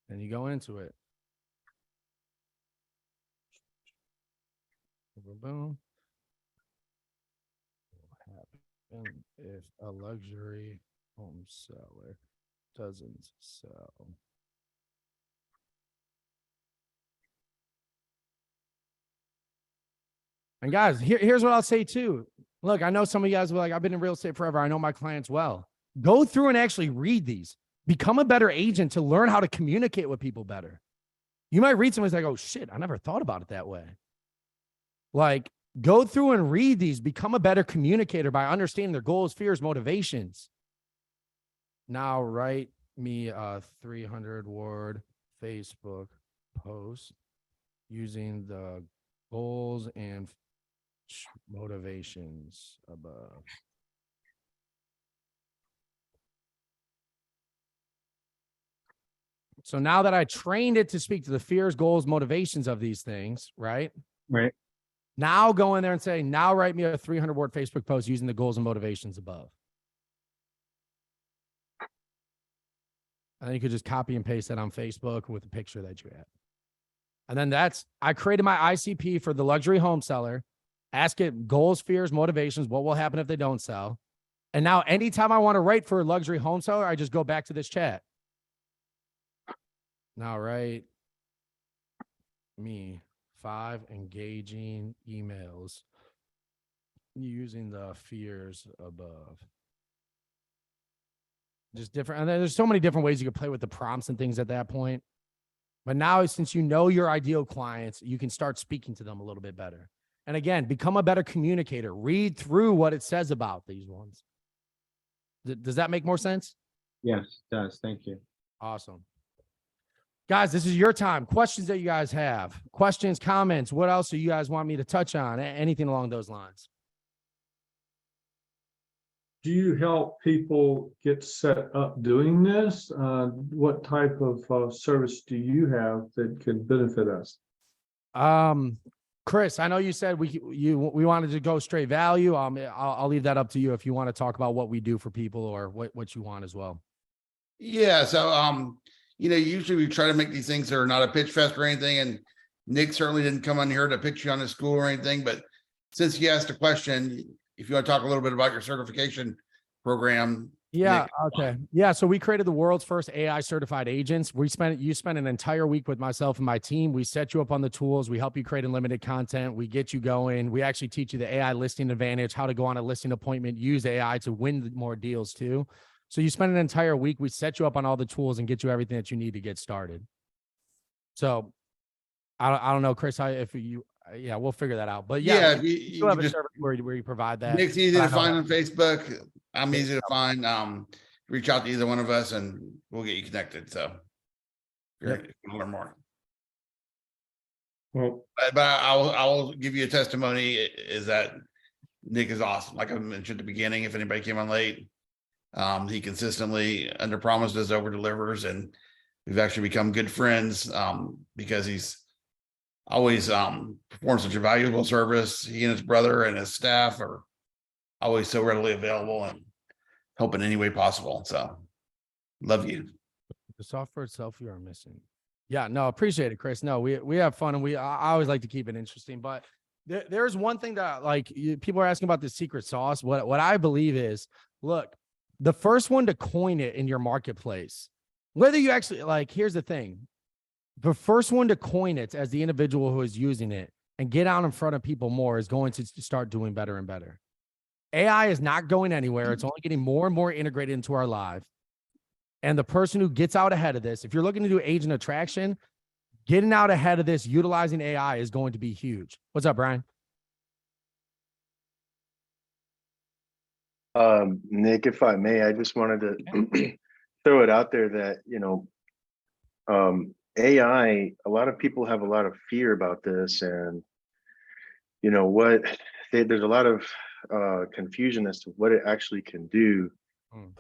And you go into it. Boom. What happens if a luxury home seller doesn't sell? And guys, here's what I'll say too. Look, I know some of you guys were like, I've been in real estate forever. I know my clients well. Go through and actually read these. Become a better agent to learn how to communicate with people better. You might read something like, oh shit, I never thought about it that way. Like, go through and read these. Become a better communicator by understanding their goals, fears, motivations. Now write me a 300-word Facebook post using the goals and motivations above. So now that I trained it to speak to the fears, goals, motivations of these things, right? Right. Now go in there and say, now write me a 300-word Facebook post using the goals and motivations above. And then you could just copy and paste that on Facebook with the picture that you had. And then I created my ICP for the luxury home seller. Ask it goals, fears, motivations, what will happen if they don't sell. And now anytime I want to write for a luxury home seller, I just go back to this chat. Now write me 5 engaging emails using the fears above. Just different. And there's so many different ways you can play with the prompts and things at that point. But now, since you know your ideal clients, you can start speaking to them a little bit better. And again, become a better communicator. Read through what it says about these ones. Does that make more sense? Yes, it does. Thank you. Awesome. Guys, this is your time. Questions that you guys have. Questions, comments. What else do you guys want me to touch on? Anything along those lines. Do you help people get set up doing this? What type of service do you have that could benefit us? Chris, I know you said we wanted to go straight value. I'll leave that up to you if you want to talk about what we do for people or what you want as well. Yeah. So, usually we try to make these things that are not a pitch fest or anything. And Nick certainly didn't come on here to pitch you on his school or anything. But since you asked a question, if you want to talk a little bit about your certification program. Yeah. Nick. Okay. Yeah. So we created the world's first AI certified agents. You spent an entire week with myself and my team. We set you up on the tools. We help you create unlimited content. We get you going. We actually teach you the AI listing advantage, how to go on a listing appointment, use AI to win more deals too. So you spend an entire week. We set you up on all the tools and get you everything that you need to get started. So I don't know, Chris, we'll figure that out. But yeah, you have a service where you provide that. Nick's easy to find on Facebook. I'm easy to find. Reach out to either one of us and we'll get you connected. So if you want to learn more. Well, But I'll give you a testimony is that Nick is awesome. Like I mentioned at the beginning, if anybody came on late, he consistently under promises, over delivers, and we've actually become good friends because he's always performed such a valuable service. He and his brother and his staff are always so readily available and help in any way possible. So love you. The software itself you are missing. Yeah, no, appreciate it, Chris. No, we have fun, and I always like to keep it interesting. But there's one thing that people are asking about the secret sauce. What I believe is, look, the first one to coin it in your marketplace, whether you actually here's the thing. The first one to coin it as the individual who is using it and get out in front of people more is going to start doing better and better. AI is not going anywhere. It's only getting more and more integrated into our life. And the person who gets out ahead of this, if you're looking to do agent attraction, getting out ahead of this, utilizing AI is going to be huge. What's up, Brian? Nick, if I may, I just wanted to throw it out there that, AI, a lot of people have a lot of fear about this, and there's a lot of confusion as to what it actually can do.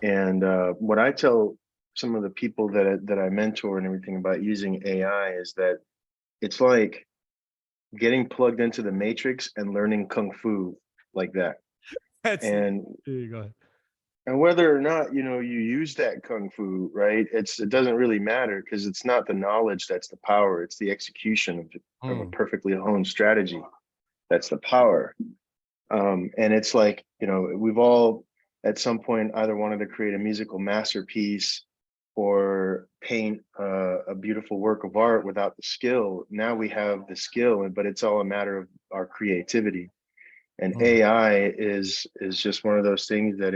And what I tell some of the people that I mentor and everything about using AI is that it's like getting plugged into the Matrix and learning Kung Fu like that. And whether or not, you use that Kung Fu, right? It doesn't really matter because it's not the knowledge that's the power. It's the execution of a perfectly honed strategy. That's the power. And it's like, we've all at some point either wanted to create a musical masterpiece or paint a beautiful work of art without the skill. Now we have the skill, but it's all a matter of our creativity. And AI is just one of those things that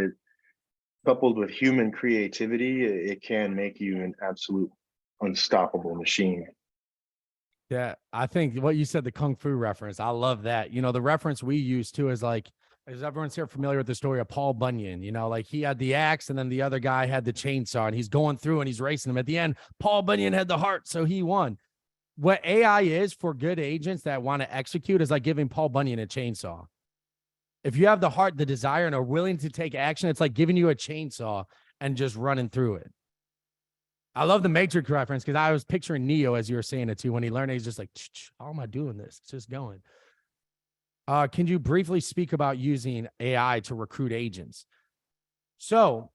coupled with human creativity, it can make you an absolute unstoppable machine. Yeah, I think what you said, the Kung Fu reference, I love that. The reference we use too is is everyone's here familiar with the story of Paul Bunyan? He had the axe and then the other guy had the chainsaw and he's going through and he's racing him. At the end, Paul Bunyan had the heart, so he won. What AI is for good agents that want to execute is like giving Paul Bunyan a chainsaw. If you have the heart, the desire, and are willing to take action, it's like giving you a chainsaw and just running through it. I love the Matrix reference because I was picturing Neo as you were saying it too. When he learned, he's just like, how am I doing this? It's just going. Can you briefly speak about using AI to recruit agents? So,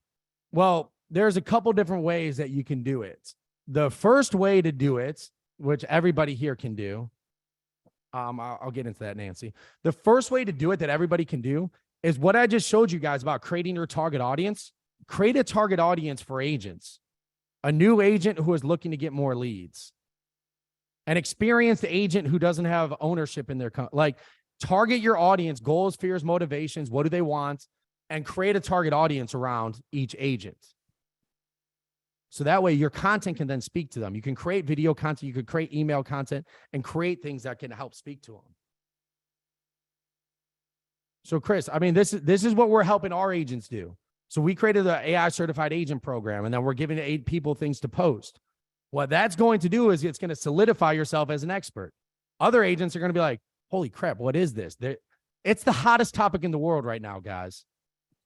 well, there's a couple different ways that you can do it. The first way to do it, which everybody here can do, I'll get into that, Nancy. The first way to do it that everybody can do is what I just showed you guys about creating your target audience. Create a target audience for agents, a new agent who is looking to get more leads, an experienced agent who doesn't have ownership in their like target your audience, goals, fears, motivations, what do they want, and create a target audience around each agent. So that way your content can then speak to them. You can create video content, you could create email content, and create things that can help speak to them. So Chris, I mean, this is what we're helping our agents do. So we created the AI certified agent program, and then we're giving 8 people things to post. What that's going to do is it's going to solidify yourself as an expert. Other agents are going to be like, holy crap, what is this? It's the hottest topic in the world right now, guys.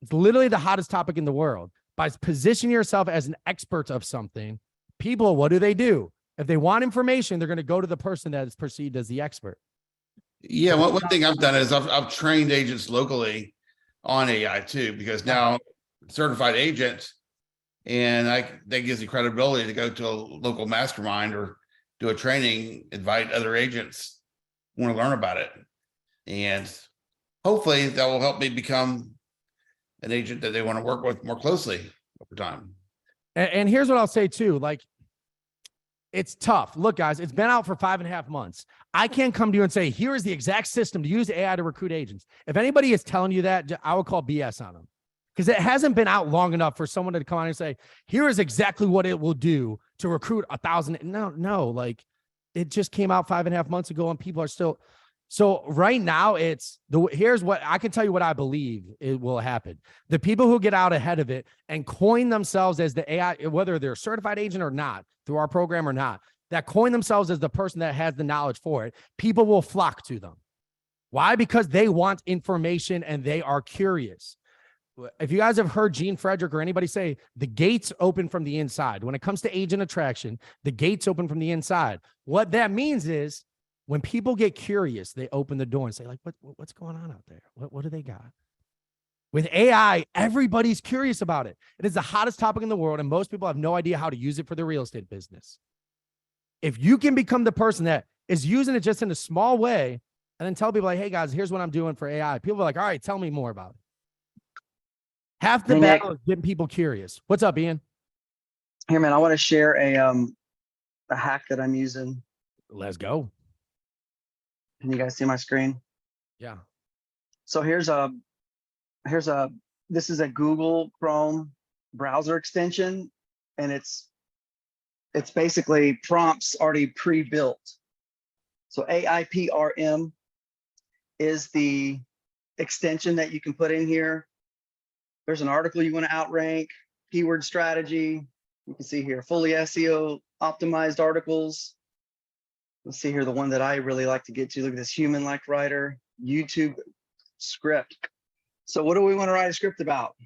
It's literally the hottest topic in the world. By positioning yourself as an expert of something, people, what do? If they want information, they're going to go to the person that is perceived as the expert. Yeah, one thing I've done is I've trained agents locally on AI too, because now certified agents, and that gives you credibility to go to a local mastermind or do a training, invite other agents who want to learn about it. And hopefully that will help me become an agent that they want to work with more closely over time. And here's what I'll say too, like, it's tough. Look, guys, it's been out for 5.5 months. I can't come to you and say, here is the exact system to use AI to recruit agents. If anybody is telling you that, I would call BS on them, because it hasn't been out long enough for someone to come on and say, here is exactly what it will do to recruit 1,000. No, like, it just came out 5.5 months ago and people are still. So right now here's what I can tell you what I believe it will happen. The people who get out ahead of it and coin themselves as the AI, whether they're a certified agent or not, through our program or not, that coin themselves as the person that has the knowledge for it, people will flock to them. Why? Because they want information and they are curious. If you guys have heard Gene Frederick or anybody say, the gates open from the inside. When it comes to agent attraction, the gates open from the inside. What that means is, when people get curious, they open the door and say, like, what's going on out there? What do they got? With AI, everybody's curious about it. It is the hottest topic in the world, and most people have no idea how to use it for their real estate business. If you can become the person that is using it just in a small way, and then tell people, like, hey, guys, here's what I'm doing for AI. People are like, all right, tell me more about it. Half the battle is getting people curious. What's up, Ian? Here, man, I want to share a hack that I'm using. Let's go. Can you guys see my screen? Yeah. So this is a Google Chrome browser extension, and it's basically prompts already pre-built. So AIPRM is the extension that you can put in here. There's an article you want to outrank, keyword strategy. You can see here, fully SEO optimized articles. Let's see here, the one that I really like to get to. Look at this, human-like writer, YouTube script. So what do we want to write a script about?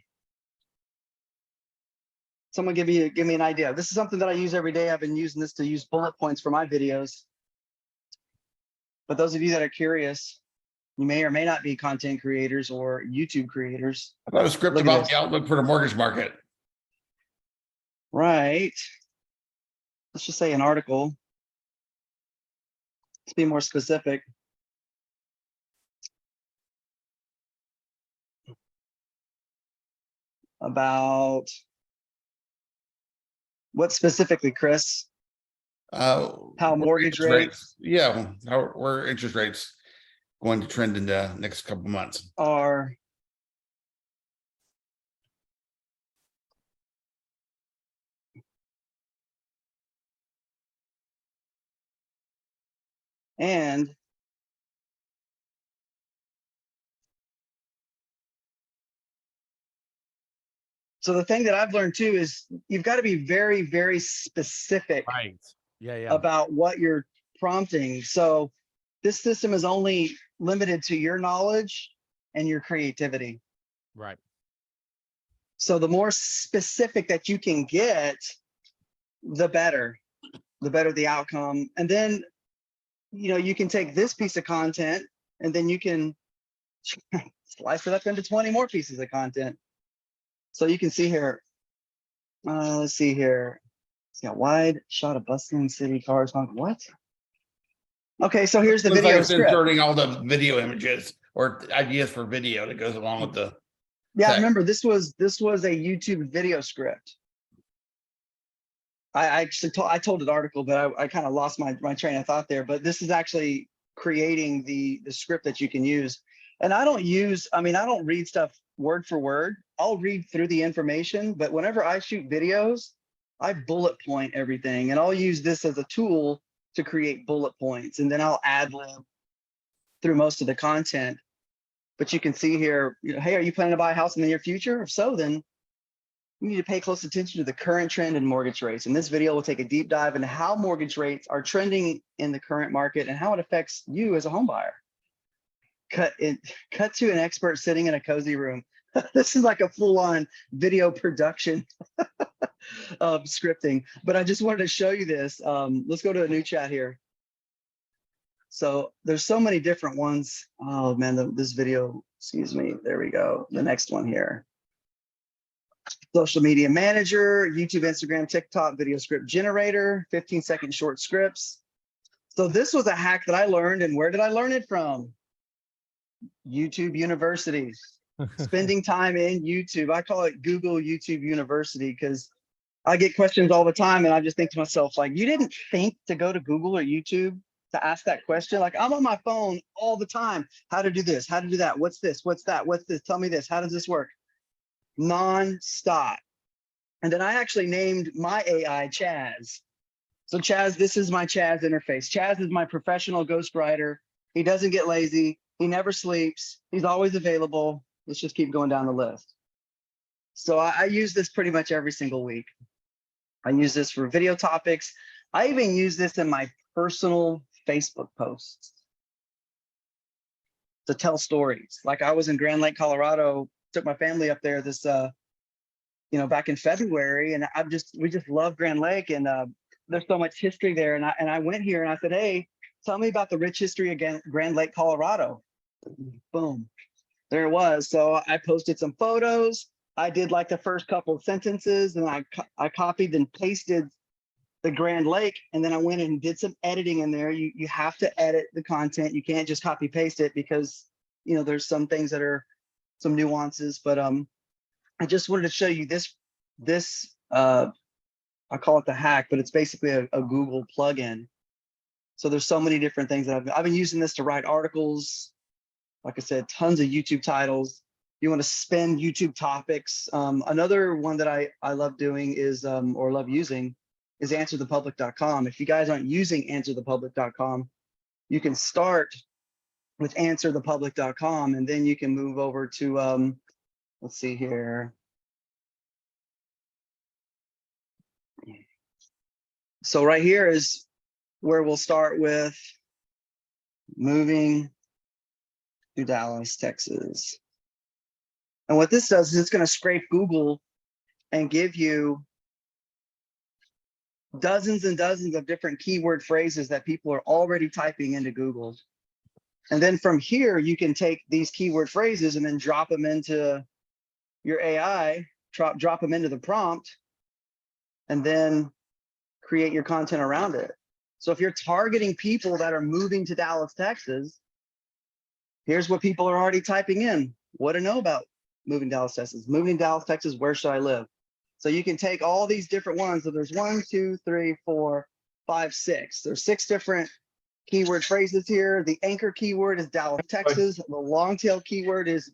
Someone give me an idea. This is something that I use every day. I've been using this to use bullet points for my videos. But those of you that are curious, you may or may not be content creators or YouTube creators. How about a script about the outlook for the mortgage market? Right. Let's just say an article. Let's be more specific. About what specifically, Chris? How mortgage rates? Yeah, where interest rates going to trend in the next couple months Are and so the thing that I've learned too is you've got to be very, very specific, Right. Yeah. about what you're prompting. So this system is only limited to your knowledge and your creativity. Right. So the more specific that you can get, the better the outcome. And then, you can take this piece of content and then you can slice it up into 20 more pieces of content. So you can see here, let's see here. See a wide shot of bustling city, cars, what? Okay, so here's the Looks like video it's script. inserting all the video images or ideas for video that goes along with the Yeah, text. remember this was a YouTube video script. I actually told an article, but I kind of lost my train of thought there. But this is actually creating the script that you can use. And I don't read stuff word for word. I'll read through the information, but whenever I shoot videos, I bullet point everything, and I'll use this as a tool to create bullet points, and then I'll ad lib through most of the content. But you can see here, hey, are you planning to buy a house in the near future? If so, then you need to pay close attention to the current trend in mortgage rates. And this video will take a deep dive into how mortgage rates are trending in the current market and how it affects you as a home buyer. Cut to an expert sitting in a cozy room. This is like a full-on video production of scripting, but I just wanted to show you this. Let's go to a new chat here. So there's so many different ones. Oh man, this video, excuse me, there we go. The next one here. Social media manager, YouTube, Instagram, TikTok, video script generator, 15-second short scripts. So this was a hack that I learned, and where did I learn it from? YouTube University. Spending time in YouTube. I call it Google YouTube University because I get questions all the time, and I just think to myself, like, you didn't think to go to Google or YouTube to ask that question? Like, I'm on my phone all the time. How to do this, how to do that, what's this, what's that, what's this, tell me this, how does this work? Non-stop. And then I actually named my AI Chaz. So Chaz, this is my Chaz interface. Chaz is my professional ghostwriter. He doesn't get lazy. He never sleeps. He's always available. Let's just keep going down the list. So I use this pretty much every single week. I use this for video topics. I even use this in my personal Facebook posts to tell stories. Like I was in Grand Lake, Colorado, took my family up there this, back in February, and we just love Grand Lake, and there's so much history there. And I went here and I said, hey, tell me about the rich history of Grand Lake, Colorado. Boom, there it was. So I posted some photos. I did like the first couple of sentences, and I copied and pasted the Grand Lake, and then I went and did some editing in there. You have to edit the content. You can't just copy paste it because there's some things that are some nuances. But I just wanted to show you this I call it the hack, but it's basically a Google plugin. So there's so many different things that I've been using this to write articles. Like I said, tons of YouTube titles. You want to spin YouTube topics. Another one that I love doing is, or love using, is answerthepublic.com. If you guys aren't using answerthepublic.com, you can start with answerthepublic.com, and then you can move over to, let's see here. So right here is where we'll start with moving to Dallas, Texas. And what this does is it's going to scrape Google and give you dozens and dozens of different keyword phrases that people are already typing into Google. And then from here, you can take these keyword phrases and then drop them into your AI, drop them into the prompt, and then create your content around it. So if you're targeting people that are moving to Dallas, Texas, here's what people are already typing in. What to know about moving to Dallas, Texas. Moving to Dallas, Texas, where should I live? So you can take all these different ones. So there's 1, 2, 3, 4, 5, 6. There's 6 different keyword phrases here. The anchor keyword is Dallas, Texas. The long tail keyword is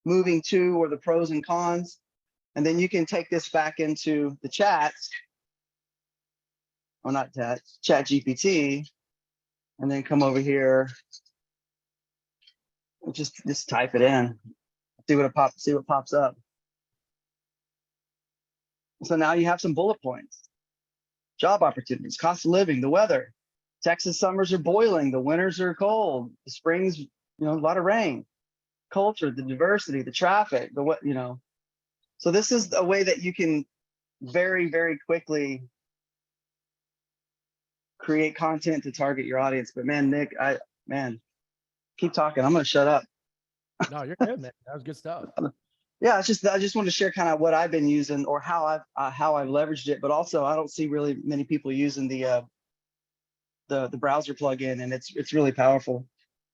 moving to, or the pros and cons. And then you can take this back into the chat, or not ChatGPT, and then come over here and just type it in. See what pops up. So now you have some bullet points. Job opportunities, cost of living, the weather. Texas summers are boiling, the winters are cold, the springs, a lot of rain. Culture, the diversity, the traffic, So this is a way that you can very, very quickly create content to target your audience. But man, Nick, keep talking. I'm gonna shut up. No, you're good, man. That was good stuff. Yeah, I just want to share kind of what I've been using or how I've leveraged it, but also I don't see really many people using the browser plugin, and it's really powerful.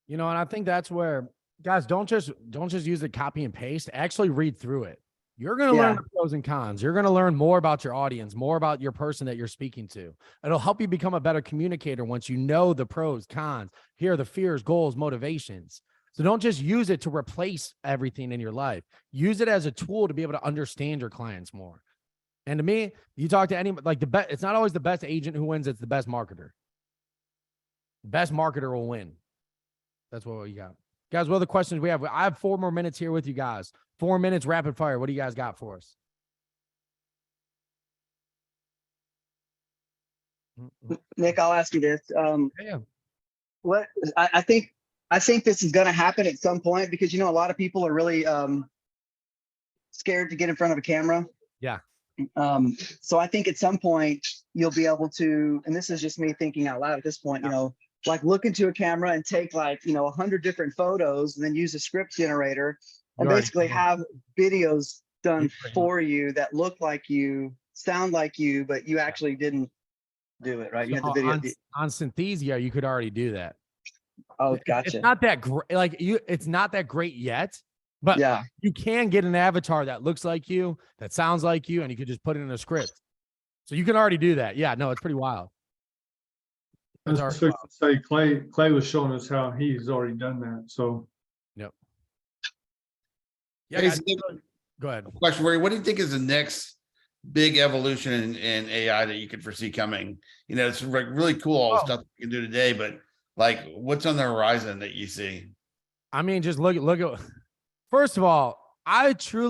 You know, and I think that's where guys don't just use the copy and paste. Actually read through it. You're going to learn the pros and cons. You're going to learn more about your audience, more about your person that you're speaking to. It'll help you become a better communicator once you know the pros, cons, here are the fears, goals, motivations. So don't just use it to replace everything in your life. Use it as a tool to be able to understand your clients more. And to me, you talk to any, like the best, it's not always the best agent who wins, it's the best marketer. The best marketer will win. That's what you got. Guys, what are the questions we have? I have 4 more minutes here with you guys. 4 minutes rapid fire. What do you guys got for us? Nick, I'll ask you this. Yeah. What I think this is going to happen at some point, because a lot of people are really scared to get in front of a camera. Yeah. So I think at some point you'll be able to, and this is just me thinking out loud at this point, like look into a camera and take 100 different photos and then use a script generator and basically have videos done for you that look like you, sound like you, but you actually didn't do it, right? You had the video on Synthesia, you could already do that. Oh, gotcha. It's not that great. It's not that great yet, but yeah, you can get an avatar that looks like you, that sounds like you, and you could just put it in a script. So you can already do that. Yeah, no, it's pretty wild. I was fixing to say Clay was showing us how he's already done that. So yep. Yeah, Hey, guys, go ahead. Question for you. What do you think is the next big evolution in AI that you could foresee coming? It's like really cool, all the stuff we can do today, but like what's on the horizon that you see? I mean, just look at, first of all, y'all going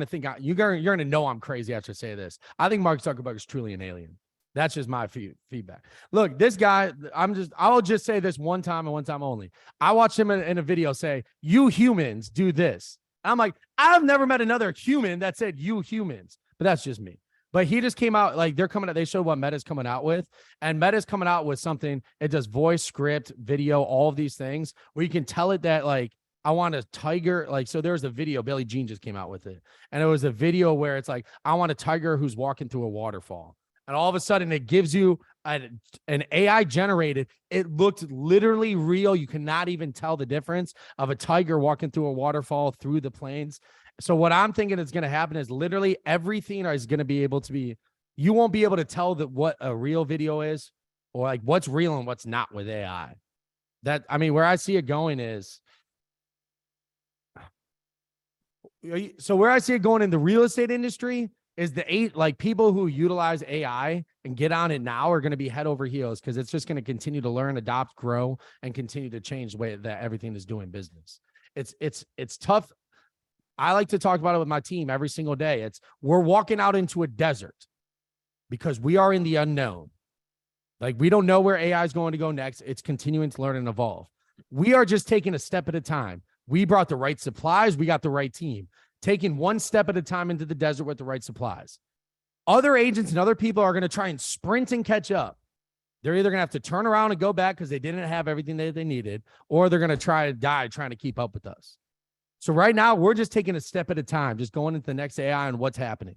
to think you're going to know I'm crazy after I say this. I think Mark Zuckerberg is truly an alien. That's just my feedback. Look, this guy, I'll just say this one time and one time only. I watched him in a video say, "You humans do this." I'm like, I've never met another human that said "you humans," but that's just me. But he just came out, like they showed what Meta's coming out with, and Meta's coming out with something. It does voice, script, video, all of these things where you can tell it that like, I want a tiger. Like, so there's a video, Billie Jean just came out with it. And it was a video where it's like, I want a tiger who's walking through a waterfall. And all of a sudden it gives you an AI generated. It looked literally real. You cannot even tell the difference of a tiger walking through a waterfall through the plains. So what I'm thinking is going to happen is literally everything is going to be able to be, you won't be able to tell that what a real video is or like what's real and what's not with AI. Where I see it going is, so where I see it going in the real estate industry is people who utilize AI and get on it now are going to be head over heels because it's just going to continue to learn, adopt, grow, and continue to change the way that everything is doing business. It's tough. I like to talk about it with my team every single day. We're walking out into a desert because we are in the unknown. Like we don't know where AI is going to go next. It's continuing to learn and evolve. We are just taking a step at a time. We brought the right supplies. We got the right team. Taking one step at a time into the desert with the right supplies. Other agents and other people are going to try and sprint and catch up. They're either going to have to turn around and go back because they didn't have everything that they needed, or they're going to try to die trying to keep up with us. So right now, we're just taking a step at a time, just going into the next AI and what's happening.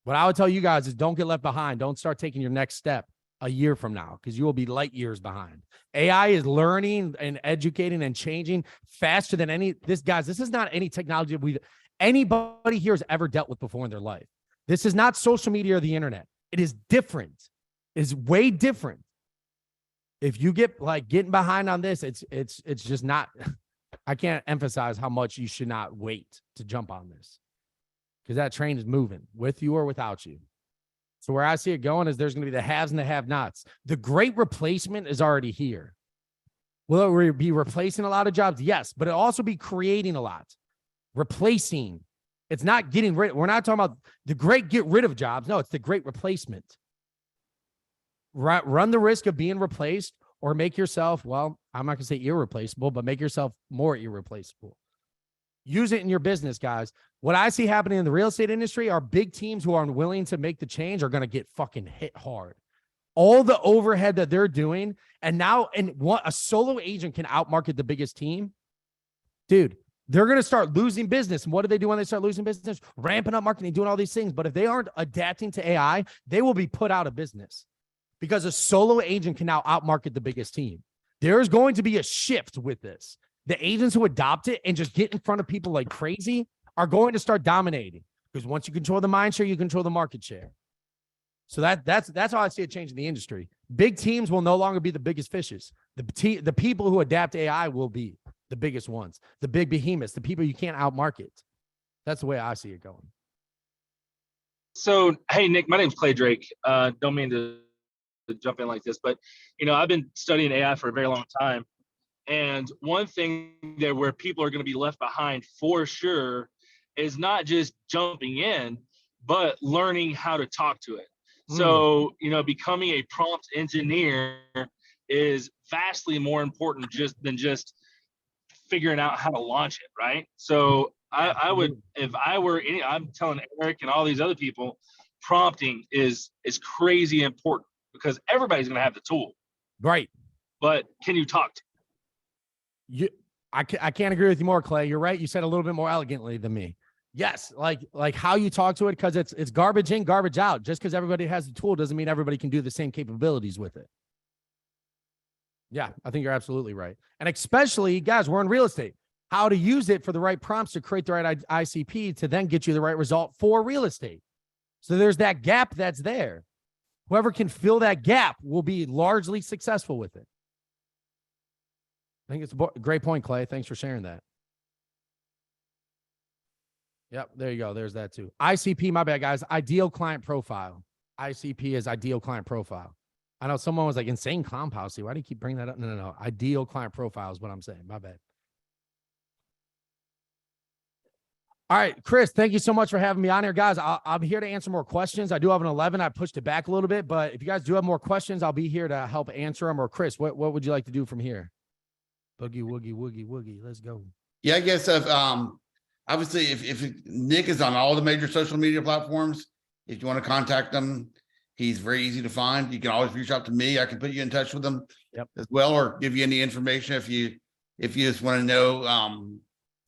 What I would tell you guys is don't get left behind. Don't start taking your next step a year from now because you will be light years behind. AI is learning and educating and changing faster than this is not any technology anybody here has ever dealt with before in their life. This is not social media or the internet. It is different. It is way different. If you get getting behind on this, it's just not, I can't emphasize how much you should not wait to jump on this because that train is moving with you or without you. So where I see it going is there's going to be the haves and the have-nots. The great replacement is already here. Will it be replacing a lot of jobs? Yes, but it'll also be creating a lot. Replacing. It's not getting rid. We're not talking about the great get rid of jobs. No, it's the great replacement. Run the risk of being replaced or make yourself, well, I'm not going to say irreplaceable, but make yourself more irreplaceable. Use it in your business, guys. What I see happening in the real estate industry are big teams who are unwilling to make the change are going to get fucking hit hard. all the overhead that they're doing, and now a solo agent can outmarket the biggest team, dude, they're going to start losing business. And what do they do when they start losing business? Ramping up marketing, doing all these things. But if they aren't adapting to AI, they will be put out of business because a solo agent can now outmarket the biggest team. There's going to be a shift with this. The agents who adopt it and just get in front of people like crazy are going to start dominating, because once you control the mind share, you control the market share. So that's how I see it changing the industry. Big teams will no longer be the biggest fishes. The people who adapt AI will be the biggest ones, the big behemoths, the people you can't outmarket. That's the way I see it going. So, hey, Nick, my name's Clay Drake. Don't mean to jump in like this, but, I've been studying AI for a very long time. And one thing that where people are going to be left behind for sure is not just jumping in, but learning how to talk to it. So, becoming a prompt engineer is vastly more important than just figuring out how to launch it, right? So I would, if I were I'm telling Eric and all these other people, prompting is crazy important, because everybody's going to have the tool. Right. But can you talk to you? I can't agree with you more, Clay. You're right. You said a little bit more elegantly than me. Yes, like how you talk to it, because it's garbage in, garbage out. Just because everybody has the tool doesn't mean everybody can do the same capabilities with it. Yeah, I think you're absolutely right. And especially, guys, we're in real estate. How to use it for the right prompts to create the right ICP to then get you the right result for real estate. So there's that gap that's there. Whoever can fill that gap will be largely successful with it. I think it's a great point, Clay. Thanks for sharing that. Yep, there you go. There's that too. ICP, my bad, guys. Ideal client profile. ICP is ideal client profile. I know someone was like insane clown policy. Why do you keep bringing that up? No. Ideal client profile is what I'm saying. My bad. All right, Chris, thank you so much for having me on here. Guys, I'm here to answer more questions. I do have an 11. I pushed it back a little bit, but if you guys do have more questions, I'll be here to help answer them. Or Chris, what would you like to do from here? Boogie, woogie, woogie, woogie. Let's go. Yeah, I guess obviously if Nick is on all the major social media platforms, if you want to contact him, he's very easy to find. You can always reach out to me. I can put you in touch with him as well, or give you any information if you just want to know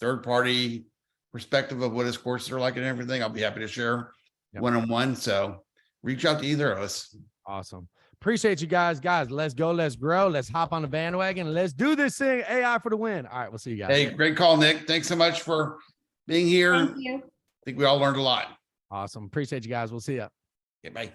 third party perspective of what his courses are like and everything. I'll be happy to share one-on-one. So reach out to either of us. Awesome. Appreciate you guys. Let's go. Let's grow. Let's hop on the bandwagon. Let's do this thing. AI for the win. All right. We'll see you guys. Hey, great call, Nick. Thanks so much for being here. Thank you. I think we all learned a lot. Awesome. Appreciate you guys. We'll see you. Okay, bye.